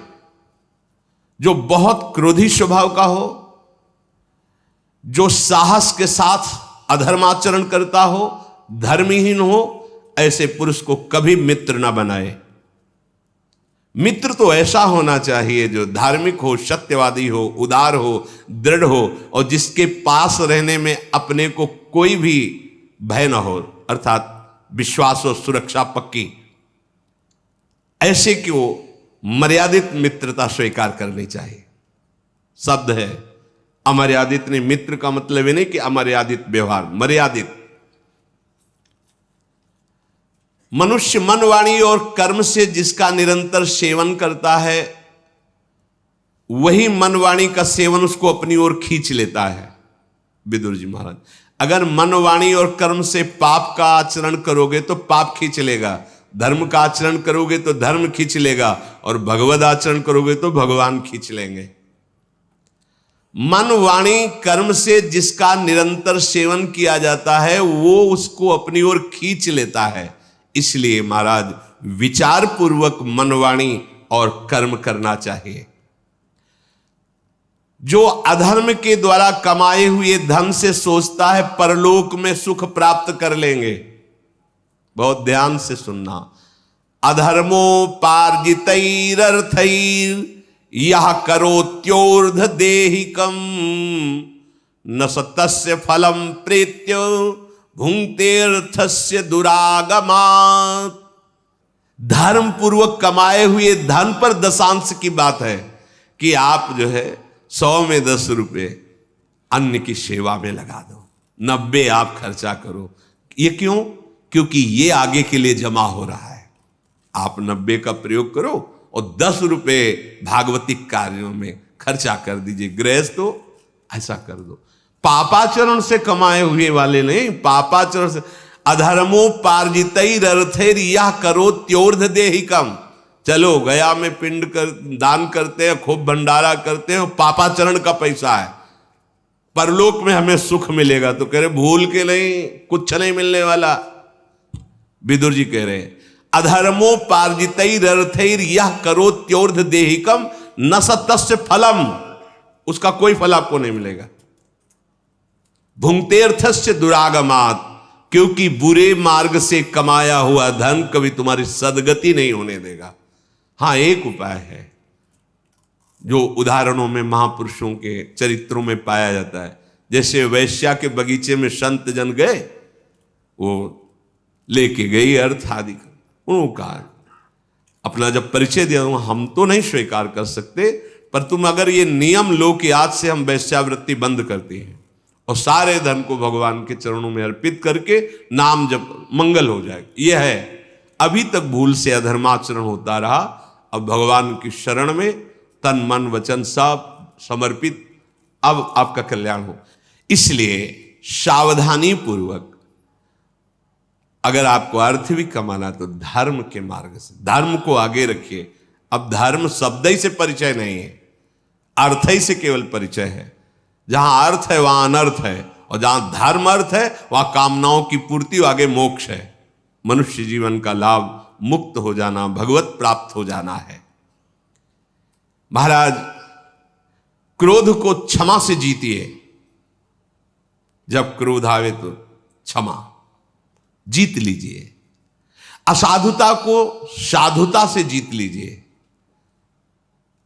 जो बहुत क्रोधी स्वभाव का हो, जो साहस के साथ अधर्माचरण करता हो, धर्महीन हो, ऐसे पुरुष को कभी मित्र ना बनाए। मित्र तो ऐसा होना चाहिए जो धार्मिक हो, सत्यवादी हो, उदार हो, दृढ़ हो और जिसके पास रहने में अपने को कोई भी भय ना हो, अर्थात विश्वास और सुरक्षा पक्की। ऐसे की वो मर्यादित मित्रता स्वीकार करनी चाहिए। शब्द है अमर्यादित नहीं। मित्र का मतलब ये नहीं कि अमर्यादित व्यवहार, मर्यादित। मनुष्य मन, वाणी और कर्म से जिसका निरंतर सेवन करता है, वही मन वाणी का सेवन उसको अपनी ओर खींच लेता है। विदुर जी महाराज, अगर मन, वाणी और कर्म से पाप का आचरण करोगे तो पाप खींच लेगा, धर्म का आचरण करोगे तो धर्म खींच लेगा और भगवद आचरण करोगे तो भगवान खींच लेंगे। मन, वाणी, कर्म से जिसका निरंतर सेवन किया जाता है वो उसको अपनी ओर खींच लेता है। इसलिए महाराज विचार पूर्वक मन, वाणी और कर्म करना चाहिए। जो अधर्म के द्वारा कमाए हुए धन से सोचता है परलोक में सुख प्राप्त कर लेंगे, बहुत ध्यान से सुनना। अधर्मोपार्जितैरर्थैर यह करोत्योर्ध देहिकम न सतस्य फलम प्रेत्य भुंक्तेर्थस्य दुरागमात्। धर्म पूर्वक कमाए हुए धन पर दशांश की बात है कि आप जो है 100 में 10 रुपए अन्य की सेवा में लगा दो, 90 आप खर्चा करो। ये क्यों? क्योंकि ये आगे के लिए जमा हो रहा है। आप 90 का प्रयोग करो और 10 रुपए भागवतिक कार्यों में खर्चा कर दीजिए। गृहस्थ तो ऐसा कर दो। पापाचरण से कमाए हुए वाले नहीं, पापाचरण से। अधर्मोपार्जितैरर्थैर यह करोत्योर्ध देहिकम। चलो गया में पिंड कर दान करते हैं, खूब भंडारा करते हैं, पापाचरण का पैसा है, परलोक में हमें सुख मिलेगा। तो कह रहे भूल के नहीं, कुछ नहीं मिलने वाला। विदुर जी कह रहे हैं, अधर्मोपार्जितैरर्थैर यह करोत्योर्ध देहिकम न सत्स्य फलम, उसका कोई फल आपको नहीं मिलेगा। भुंक्तेर्थस्य दुरागमात, क्योंकि बुरे मार्ग से कमाया हुआ धन कभी तुम्हारी सदगति नहीं होने देगा। हां, एक उपाय है जो उदाहरणों में महापुरुषों के चरित्रों में पाया जाता है। जैसे वैश्या के बगीचे में संत जन गए, वो लेके गई अर्थ आदि, उन्होंने कहा अपना जब परिचय दिया, हम तो नहीं स्वीकार कर सकते, पर तुम अगर ये नियम लो कि आज से हम वैश्यावृत्ति बंद करते हैं और सारे धन को भगवान के चरणों में अर्पित करके नाम जब मंगल हो जाएगा। यह है, अभी तक भूल से अधर्माचरण होता रहा, अब भगवान की शरण में तन मन वचन सब समर्पित, अब आपका कल्याण हो। इसलिए सावधानी पूर्वक अगर आपको अर्थ भी कमाना तो धर्म के मार्ग से, धर्म को आगे रखिए। अब धर्म शब्द ही से परिचय नहीं है, अर्थ ही से केवल परिचय है। जहां अर्थ है वहां अनर्थ है, और जहां धर्म अर्थ है वहां कामनाओं की पूर्ति, आगे मोक्ष है, मनुष्य जीवन का लाभ, मुक्त हो जाना, भगवत प्राप्त हो जाना है। महाराज, क्रोध को क्षमा से जीतिए। जब क्रोध आवे तो क्षमा जीत लीजिए। असाधुता को साधुता से जीत लीजिए।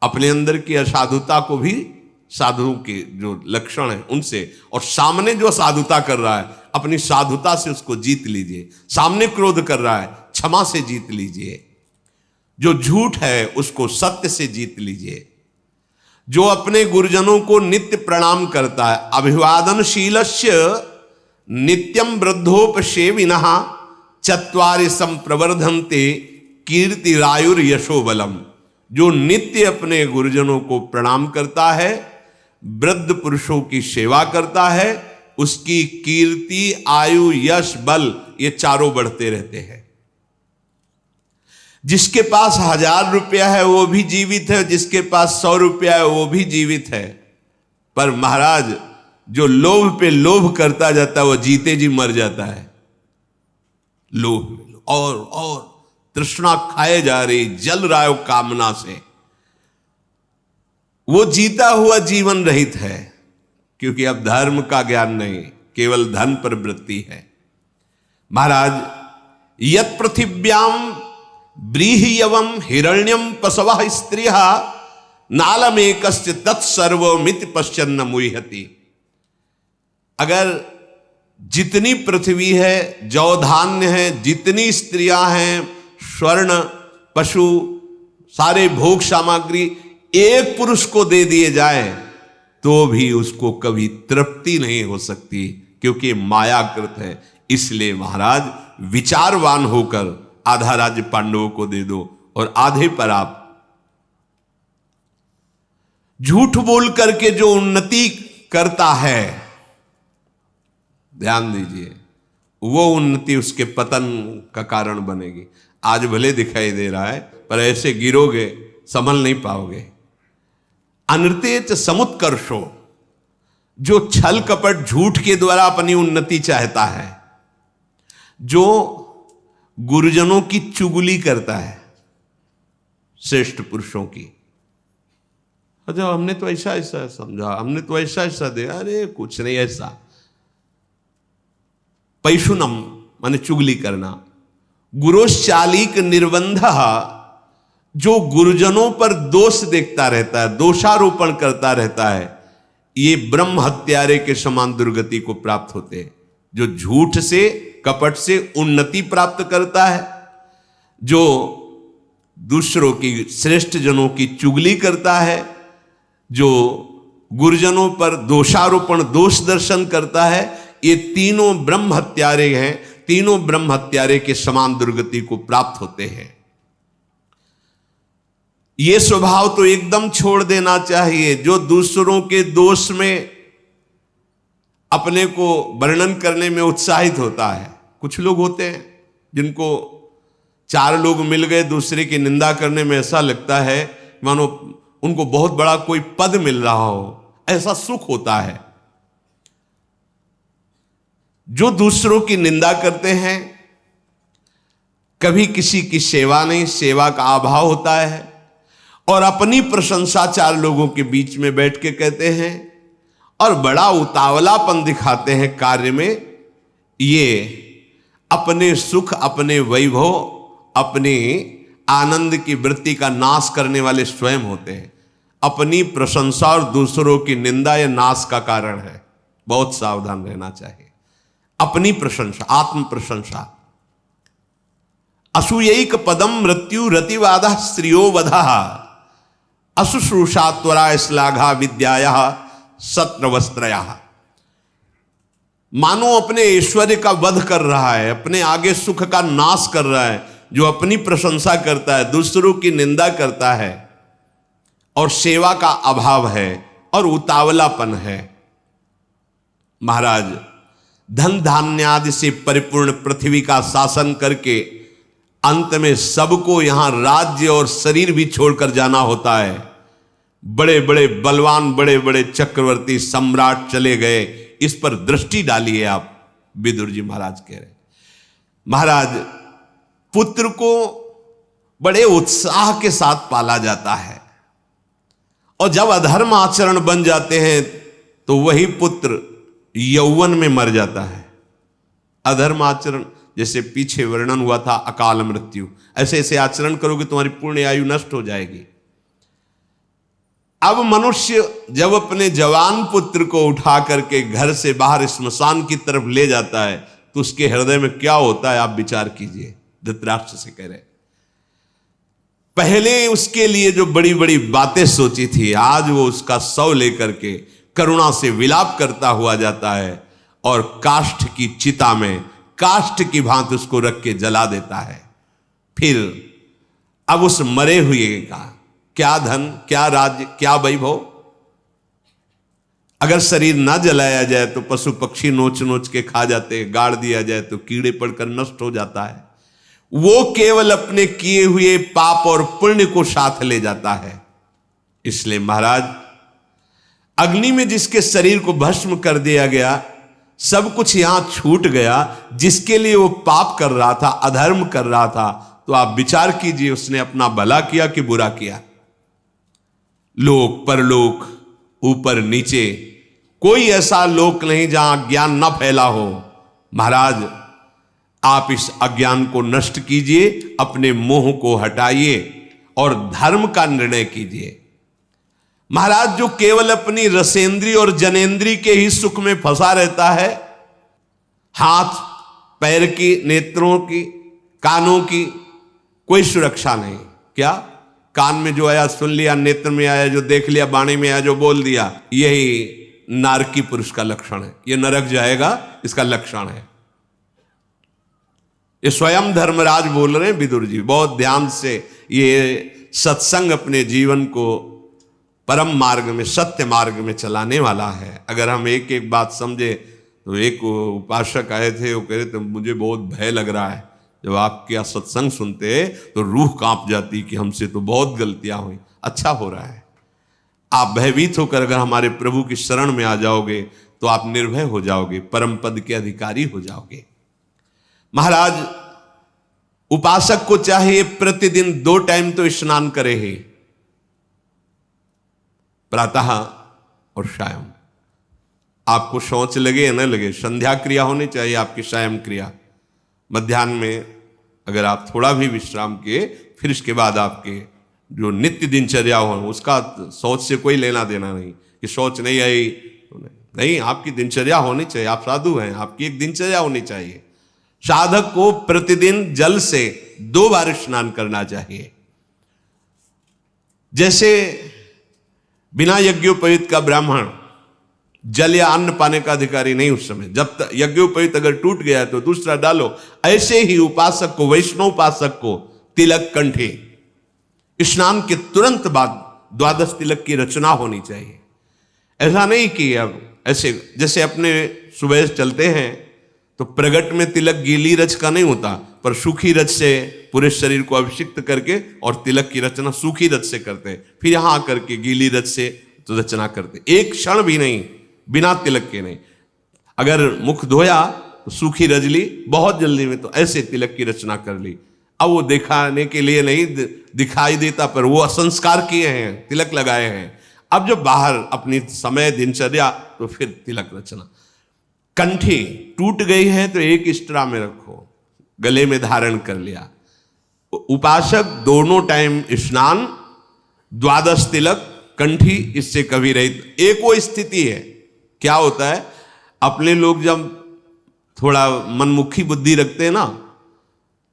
अपने अंदर की असाधुता को भी साधुओं के जो लक्षण हैं उनसे, और सामने जो साधुता कर रहा है अपनी साधुता से उसको जीत लीजिए। सामने क्रोध कर रहा है, क्षमा से जीत लीजिए। जो झूठ है उसको सत्य से जीत लीजिए। जो अपने गुरुजनों को नित्य प्रणाम करता है, अभिवादनशीलस्य नित्यम वृद्धोपसेविनः चत्वारि संप्रवर्धन्ते कीर्तिरायुर यशोबलम। जो नित्य अपने गुरुजनों को प्रणाम करता है, वृद्ध पुरुषों की सेवा करता है, उसकी कीर्ति, आयु, यश, बल ये चारों बढ़ते रहते हैं। जिसके पास 1000 रुपया है वो भी जीवित है, जिसके पास 100 रुपया है वो भी जीवित है। पर महाराज, जो लोभ पे लोभ करता जाता है वो जीते जी मर जाता है। लोभ और तृष्णा खाए जा रही, जल रहा है वो कामना से, वो जीता हुआ जीवन रहित है, क्योंकि अब धर्म का ज्ञान नहीं, केवल धन पर वृत्ति है। महाराज, यत पृथिव्याम ब्रीहियवम हिरण्यम पशवः स्त्रियः नालमेकस्य तत्सर्वमिति पश्चन्न मुह्यति। अगर जितनी पृथ्वी है, जौ धान्य है, जितनी स्त्रियां हैं, स्वर्ण, पशु, सारे भोग सामग्री एक पुरुष को दे दिए जाए तो भी उसको कभी तृप्ति नहीं हो सकती, क्योंकि मायाकृत है। इसलिए महाराज, विचारवान होकर आधा राज्य पांडवों को दे दो और आधे पर आप झूठ बोल करके जो उन्नति करता है, ध्यान दीजिए, वो उन्नति उसके पतन का कारण बनेगी। आज भले दिखाई दे रहा है, पर ऐसे गिरोगे संभल नहीं पाओगे। अनृतेच समुत्कर्षो, जो छल कपट झूठ के द्वारा अपनी उन्नति चाहता है, जो गुरुजनों की चुगली करता है, श्रेष्ठ पुरुषों की, अच्छा हमने तो ऐसा ऐसा समझा, हमने तो ऐसा ऐसा दे, अरे कुछ नहीं ऐसा। पैशुनम माने चुगली करना। गुरोश्चालिक निर्बंध, जो गुरुजनों पर दोष देखता रहता है, दोषारोपण करता रहता है, ये ब्रह्म हत्यारे के समान दुर्गति को प्राप्त होते हैं। जो झूठ से, कपट से उन्नति प्राप्त करता है, जो दूसरों की, श्रेष्ठ जनों की चुगली करता है, जो गुरुजनों पर दोषारोपण, दोष दर्शन करता है, ये तीनों ब्रह्म हत्यारे हैं। तीनों ब्रह्म हत्यारे के समान दुर्गति को प्राप्त होते हैं। ये स्वभाव तो एकदम छोड़ देना चाहिए। जो दूसरों के दोष में अपने को वर्णन करने में उत्साहित होता है। कुछ लोग होते हैं जिनको 4 लोग मिल गए दूसरे की निंदा करने में, ऐसा लगता है मानो उनको बहुत बड़ा कोई पद मिल रहा हो, ऐसा सुख होता है। जो दूसरों की निंदा करते हैं, कभी किसी की सेवा नहीं, सेवा का अभाव होता है, और अपनी प्रशंसा चार लोगों के बीच में बैठ के कहते हैं और बड़ा उतावलापन दिखाते हैं कार्य में। ये अपने सुख, अपने वैभव, अपने आनंद की वृत्ति का नाश करने वाले स्वयं होते हैं। अपनी प्रशंसा और दूसरों की निंदा यह नाश का कारण है। बहुत सावधान रहना चाहिए। अपनी प्रशंसा, आत्म प्रशंसा। असूयैक पदम मृत्यु रतिवाद स्त्रियो वधा अशुश्रूषा त्वरा श्लाघा विद्याया सत्रवस्त्रया। मानो अपने ऐश्वर्य का वध कर रहा है, अपने आगे सुख का नाश कर रहा है। जो अपनी प्रशंसा करता है, दूसरों की निंदा करता है, और सेवा का अभाव है और उतावलापन है। महाराज, धन धान्यादि से परिपूर्ण पृथ्वी का शासन करके अंत में सबको यहां राज्य और शरीर भी छोड़कर जाना होता है। बड़े बड़े बलवान, बड़े बड़े चक्रवर्ती सम्राट चले गए। इस पर दृष्टि डालिए आप। विदुर जी महाराज कह रहे, महाराज पुत्र को बड़े उत्साह के साथ पाला जाता है, और जब अधर्म आचरण बन जाते हैं तो वही पुत्र यौवन में मर जाता है। अधर्म आचरण, जैसे पीछे वर्णन हुआ था अकाल मृत्यु, ऐसे ऐसे आचरण करोगे तुम्हारी पूर्ण आयु नष्ट हो जाएगी। अब मनुष्य जब अपने जवान पुत्र को उठा करके घर से बाहर स्मशान की तरफ ले जाता है तो उसके हृदय में क्या होता है, आप विचार कीजिए। धृतराष्ट्र से कह रहे, पहले उसके लिए जो बड़ी बड़ी बातें सोची थी, आज वो उसका शव लेकर के करुणा से विलाप करता हुआ जाता है, और काष्ठ की चिता में काष्ठ की भांति उसको रख के जला देता है। फिर अब उस मरे हुए का क्या धन, क्या राज्य, क्या वैभव। अगर शरीर ना जलाया जाए तो पशु पक्षी नोच नोच के खा जाते हैं, गाड़ दिया जाए तो कीड़े पड़कर नष्ट हो जाता है। वो केवल अपने किए हुए पाप और पुण्य को साथ ले जाता है। इसलिए महाराज, अग्नि में जिसके शरीर को भस्म कर दिया गया, सब कुछ यहां छूट गया। जिसके लिए वो पाप कर रहा था, अधर्म कर रहा था, तो आप विचार कीजिए उसने अपना भला किया कि बुरा किया। लोक परलोक, ऊपर नीचे, कोई ऐसा लोक नहीं जहां ज्ञान न फैला हो। महाराज, आप इस अज्ञान को नष्ट कीजिए, अपने मोह को हटाइए और धर्म का निर्णय कीजिए। महाराज, जो केवल अपनी रसेंद्री और जनेंद्री के ही सुख में फंसा रहता है, हाथ पैर की, नेत्रों की, कानों की कोई सुरक्षा नहीं। क्या कान में जो आया सुन लिया, नेत्र में आया जो देख लिया, वाणी में आया जो बोल दिया, यही नारकी पुरुष का लक्षण है। ये नरक जाएगा, इसका लक्षण है। ये स्वयं धर्मराज बोल रहे हैं विदुर जी। बहुत ध्यान से ये सत्संग अपने जीवन को परम मार्ग में, सत्य मार्ग में चलाने वाला है। अगर हम एक एक बात समझे तो एक उपासक आए थे, वो कह रहे थे मुझे बहुत भय लग रहा है, जब आप क्या सत्संग सुनते तो रूह कांप जाती कि हमसे तो बहुत गलतियां हुई। अच्छा हो रहा है, आप भयभीत होकर अगर हमारे प्रभु की शरण में आ जाओगे तो आप निर्भय हो जाओगे, परम पद के अधिकारी हो जाओगे। महाराज, उपासक को चाहिए प्रतिदिन 2 टाइम तो स्नान करे ही, प्रातः और सायं। आपको शौच लगे या न लगे, संध्या क्रिया होनी चाहिए आपकी, सायं क्रिया। मध्याह्न में अगर आप थोड़ा भी विश्राम किए, फिर इसके बाद आपके जो नित्य दिनचर्या हो, उसका शौच से कोई लेना देना नहीं कि शौच नहीं आई तो नहीं। आपकी दिनचर्या होनी चाहिए। आप साधु हैं, आपकी एक दिनचर्या होनी चाहिए। साधक को प्रतिदिन जल से 2 बार स्नान करना चाहिए। जैसे बिना यज्ञोपवीत का ब्राह्मण जल या अन्न पाने का अधिकारी नहीं उस समय, जब तक यज्ञोपवीत अगर टूट गया है तो दूसरा डालो। ऐसे ही उपासक को, वैष्णव उपासक को तिलक कंठे, स्नान के तुरंत बाद 12 तिलक की रचना होनी चाहिए। ऐसा नहीं कि अब ऐसे जैसे अपने सुबह चलते हैं तो प्रगट में तिलक गीली रच का नहीं होता, पर सूखी रच से पूरे शरीर को अभिषिक्त करके और तिलक की रचना सूखी रच से करते हैं। फिर यहां आकर के गीली रच से तो रचना करते, एक क्षण भी नहीं बिना तिलक के नहीं। अगर मुख धोया तो सूखी रच ली, बहुत जल्दी में तो ऐसे तिलक की रचना कर ली। अब वो दिखाने के लिए नहीं दिखाई देता, पर वो संस्कार किए हैं, तिलक लगाए हैं। अब जब बाहर अपनी समय दिनचर्या, तो फिर तिलक रचना। कंठी टूट गई है तो एक स्ट्रा में रखो, गले में धारण कर लिया। उपासक दोनों टाइम स्नान, द्वादश तिलक, कंठी, इससे कभी रहित। एक वो स्थिति है, क्या होता है, अपने लोग जब थोड़ा मनमुखी बुद्धि रखते हैं ना,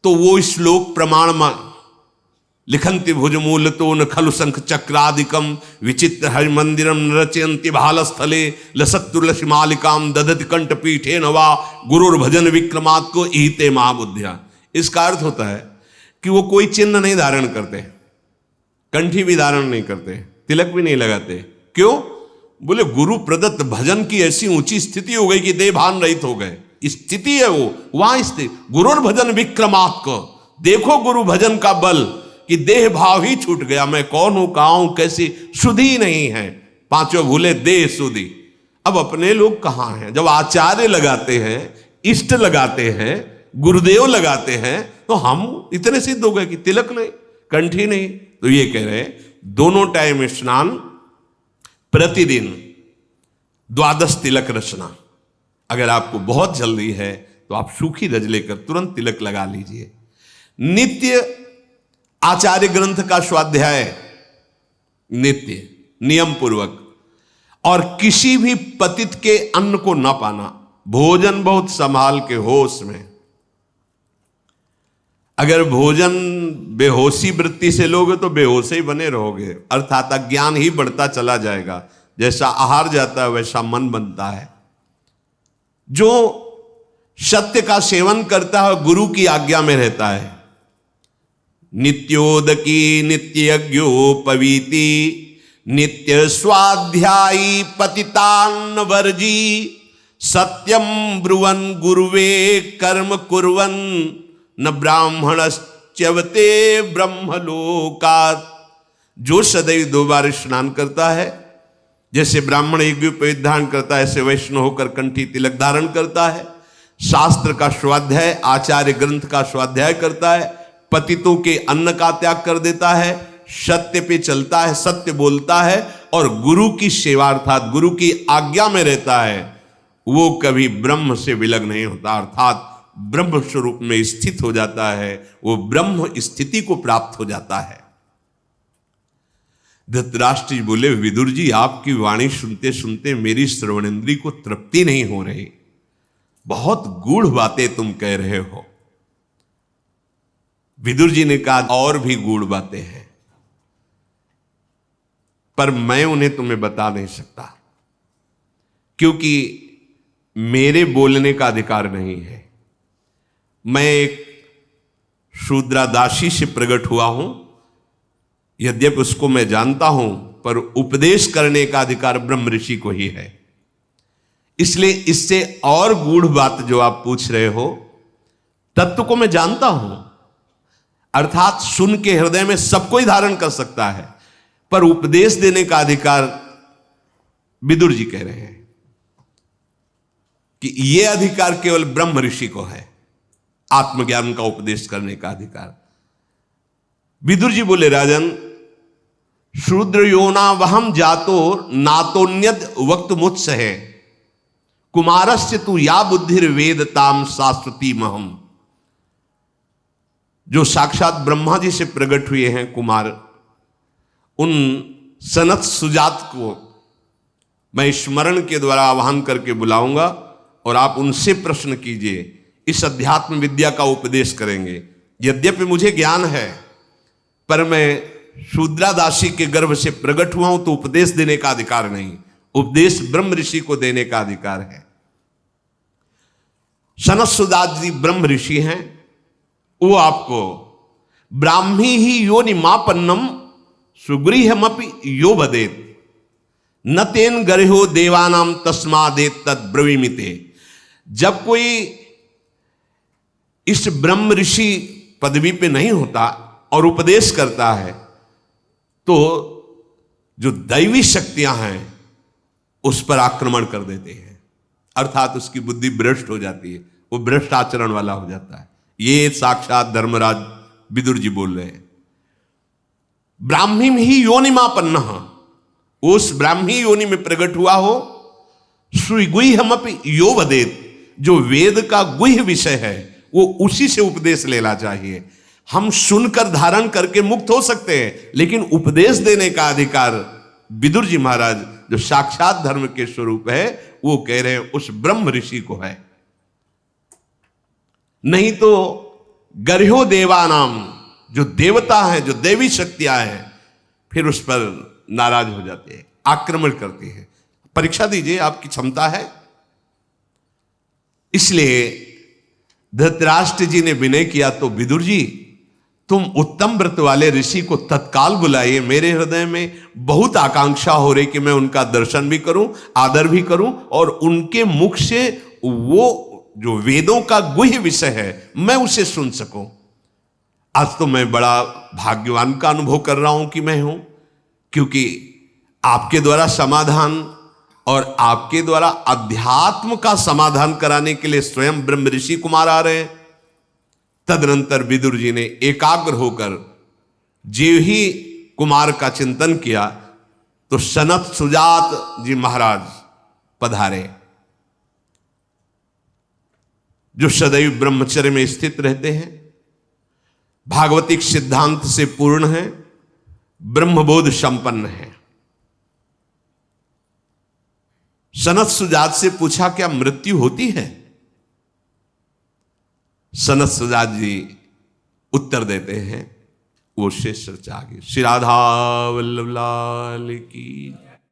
तो वो श्लोक प्रमाण में लिखन्ति भुजमूल तो न खलु शंख चक्रादिकम विचित्र हरि मंदिरम रचयन्ति भाल स्थले लसत्तुलसी मालिकाम ददति कंठ पीठे नवा गुरुर्भजन विक्रमात् को ईते महाबुद्धिया। इसका अर्थ होता है कि वो कोई चिन्ह नहीं धारण करते, कंठी भी धारण नहीं करते, तिलक भी नहीं लगाते। क्यों? बोले गुरु प्रदत्त भजन की ऐसी ऊंची स्थिति हो गई कि देह भान रहित हो गए। स्थिति है वो, वहां स्थिति। गुरुर्भजन विक्रमात् को देखो, गुरु भजन का बल कि देह भाव ही छूट गया। मैं कौन हूं, कहां हूं, कैसी, सुधि नहीं है, पांचों भूले देह सुधि। अब अपने लोग कहां हैं? जब आचार्य लगाते हैं, इष्ट लगाते हैं, गुरुदेव लगाते हैं, तो हम इतने सिद्ध हो गए कि तिलक नहीं, कंठी नहीं। तो ये कह रहे हैं दोनों टाइम स्नान, प्रतिदिन द्वादश तिलक रचना। अगर आपको बहुत जल्दी है तो आप सूखी रज लेकर तुरंत तिलक लगा लीजिए। नित्य आचार्य ग्रंथ का स्वाध्याय, नित्य नियम पूर्वक, और किसी भी पतित के अन्न को न पाना। भोजन बहुत संभाल के, होश में। अगर भोजन बेहोशी वृत्ति से लोगे तो बेहोश ही बने रहोगे, अर्थात अज्ञान ही बढ़ता चला जाएगा। जैसा आहार जाता है वैसा मन बनता है। जो सत्य का सेवन करता है गुरु की आज्ञा में रहता है। नित्योदकी नित्य यज्ञोपवीति नित्य स्वाध्यायी पतितान वर्जी सत्यम ब्रुवन गुरुवे कर्म कुर्वन न ब्राह्मणश्च्यवते ब्रह्मलोकात्। जो सदैव 2 बार स्नान करता है, जैसे ब्राह्मण यज्ञोपवीत धारण करता है, ऐसे वैष्णव होकर कंठी तिलक धारण करता है, शास्त्र का स्वाध्याय, आचार्य ग्रंथ का स्वाध्याय करता है, पतितों के अन्न का त्याग कर देता है, सत्य पे चलता है, सत्य बोलता है, और गुरु की सेवा अर्थात गुरु की आज्ञा में रहता है, वो कभी ब्रह्म से विलग नहीं होता, अर्थात ब्रह्म स्वरूप में स्थित हो जाता है। वो ब्रह्म स्थिति को प्राप्त हो जाता है। धृतराष्ट्र जी बोले, विदुर जी आपकी वाणी सुनते सुनते मेरी श्रवणेंद्री को तृप्ति नहीं हो रही, बहुत गूढ़ बातें तुम कह रहे हो। विदुर जी ने कहा, और भी गूढ़ बातें हैं, पर मैं उन्हें तुम्हें बता नहीं सकता, क्योंकि मेरे बोलने का अधिकार नहीं है। मैं एक शूद्रादासी से प्रकट हुआ हूं, यद्यपि उसको मैं जानता हूं, पर उपदेश करने का अधिकार ब्रह्म ऋषि को ही है। इसलिए इससे और गूढ़ बात जो आप पूछ रहे हो, तत्व को मैं जानता हूं, अर्थात सुन के हृदय में सबको ही धारण कर सकता है, पर उपदेश देने का अधिकार विदुर जी कह रहे हैं कि यह अधिकार केवल ब्रह्म ऋषि को है, आत्मज्ञान का उपदेश करने का अधिकार। विदुर जी बोले, राजन, शूद्र योना वहम जातो नातोन्यद वक्त मुत्सहे कुमारस्य तू या बुद्धिर वेदताम शाश्वती महम। जो साक्षात ब्रह्मा जी से प्रकट हुए हैं कुमार, उन सनत सुजात को मैं स्मरण के द्वारा आह्वान करके बुलाऊंगा और आप उनसे प्रश्न कीजिए, इस अध्यात्म विद्या का उपदेश करेंगे। यद्यपि मुझे ज्ञान है, पर मैं शूद्रादासी के गर्भ से प्रकट हुआ हूं, तो उपदेश देने का अधिकार नहीं, उपदेश ब्रह्म ऋषि को देने का अधिकार है। सनत सुजात जी ब्रह्म ऋषि हैं, वो आपको ब्राह्मी ही योनि मापन्नम सुगृहमपि यो वदेत न तेन गर्हो देवानाम तस्मादेत तद ब्रवीमिते। जब कोई इस ब्रह्म ऋषि पदवी पे नहीं होता और उपदेश करता है, तो जो दैवी शक्तियां हैं उस पर आक्रमण कर देते हैं, अर्थात उसकी बुद्धि भ्रष्ट हो जाती है, वो भ्रष्ट आचरण वाला हो जाता है। ये साक्षात धर्मराज विदुर जी बोल रहे हैं। ब्राह्मीम ही योनिमापन्न, उस ब्राह्मी योनि में प्रकट हुआ हो, सुगुह्यमपि यो वदेत, जो वेद का गुह्य विषय है वो उसी से उपदेश लेना चाहिए। हम सुनकर धारण करके मुक्त हो सकते हैं, लेकिन उपदेश देने का अधिकार विदुर जी महाराज जो साक्षात धर्म के स्वरूप है वो कह रहे हैं उस ब्रह्म ऋषि को है। नहीं तो गर्ह्यो देवानाम, जो देवता है, जो देवी शक्तियां हैं, फिर उस पर नाराज हो जाते हैं, आक्रमण करते हैं। परीक्षा दीजिए, आपकी क्षमता है। इसलिए धृतराष्ट्र जी ने विनय किया, तो विदुर जी तुम उत्तम व्रत वाले ऋषि को तत्काल बुलाइए। मेरे हृदय में बहुत आकांक्षा हो रही कि मैं उनका दर्शन भी करूं, आदर भी करूं, और उनके मुख से वो जो वेदों का गुह्य विषय है मैं उसे सुन सकूं। आज तो मैं बड़ा भाग्यवान का अनुभव कर रहा हूं कि मैं हूं, क्योंकि आपके द्वारा समाधान और आपके द्वारा अध्यात्म का समाधान कराने के लिए स्वयं ब्रह्म ऋषि कुमार आ रहे हैं। तदनंतर विदुर जी ने एकाग्र होकर जीव ही कुमार का चिंतन किया तो सनत सुजात जी महाराज पधारे, जो सदैव ब्रह्मचर्य में स्थित रहते हैं, भागवतिक सिद्धांत से पूर्ण है, ब्रह्मबोध संपन्न है। सनत सुजात से पूछा क्या मृत्यु होती है? सनत सुजात जी उत्तर देते हैं, वो शेष चर्चा आगे। श्री राधा वल्लभ लाल की।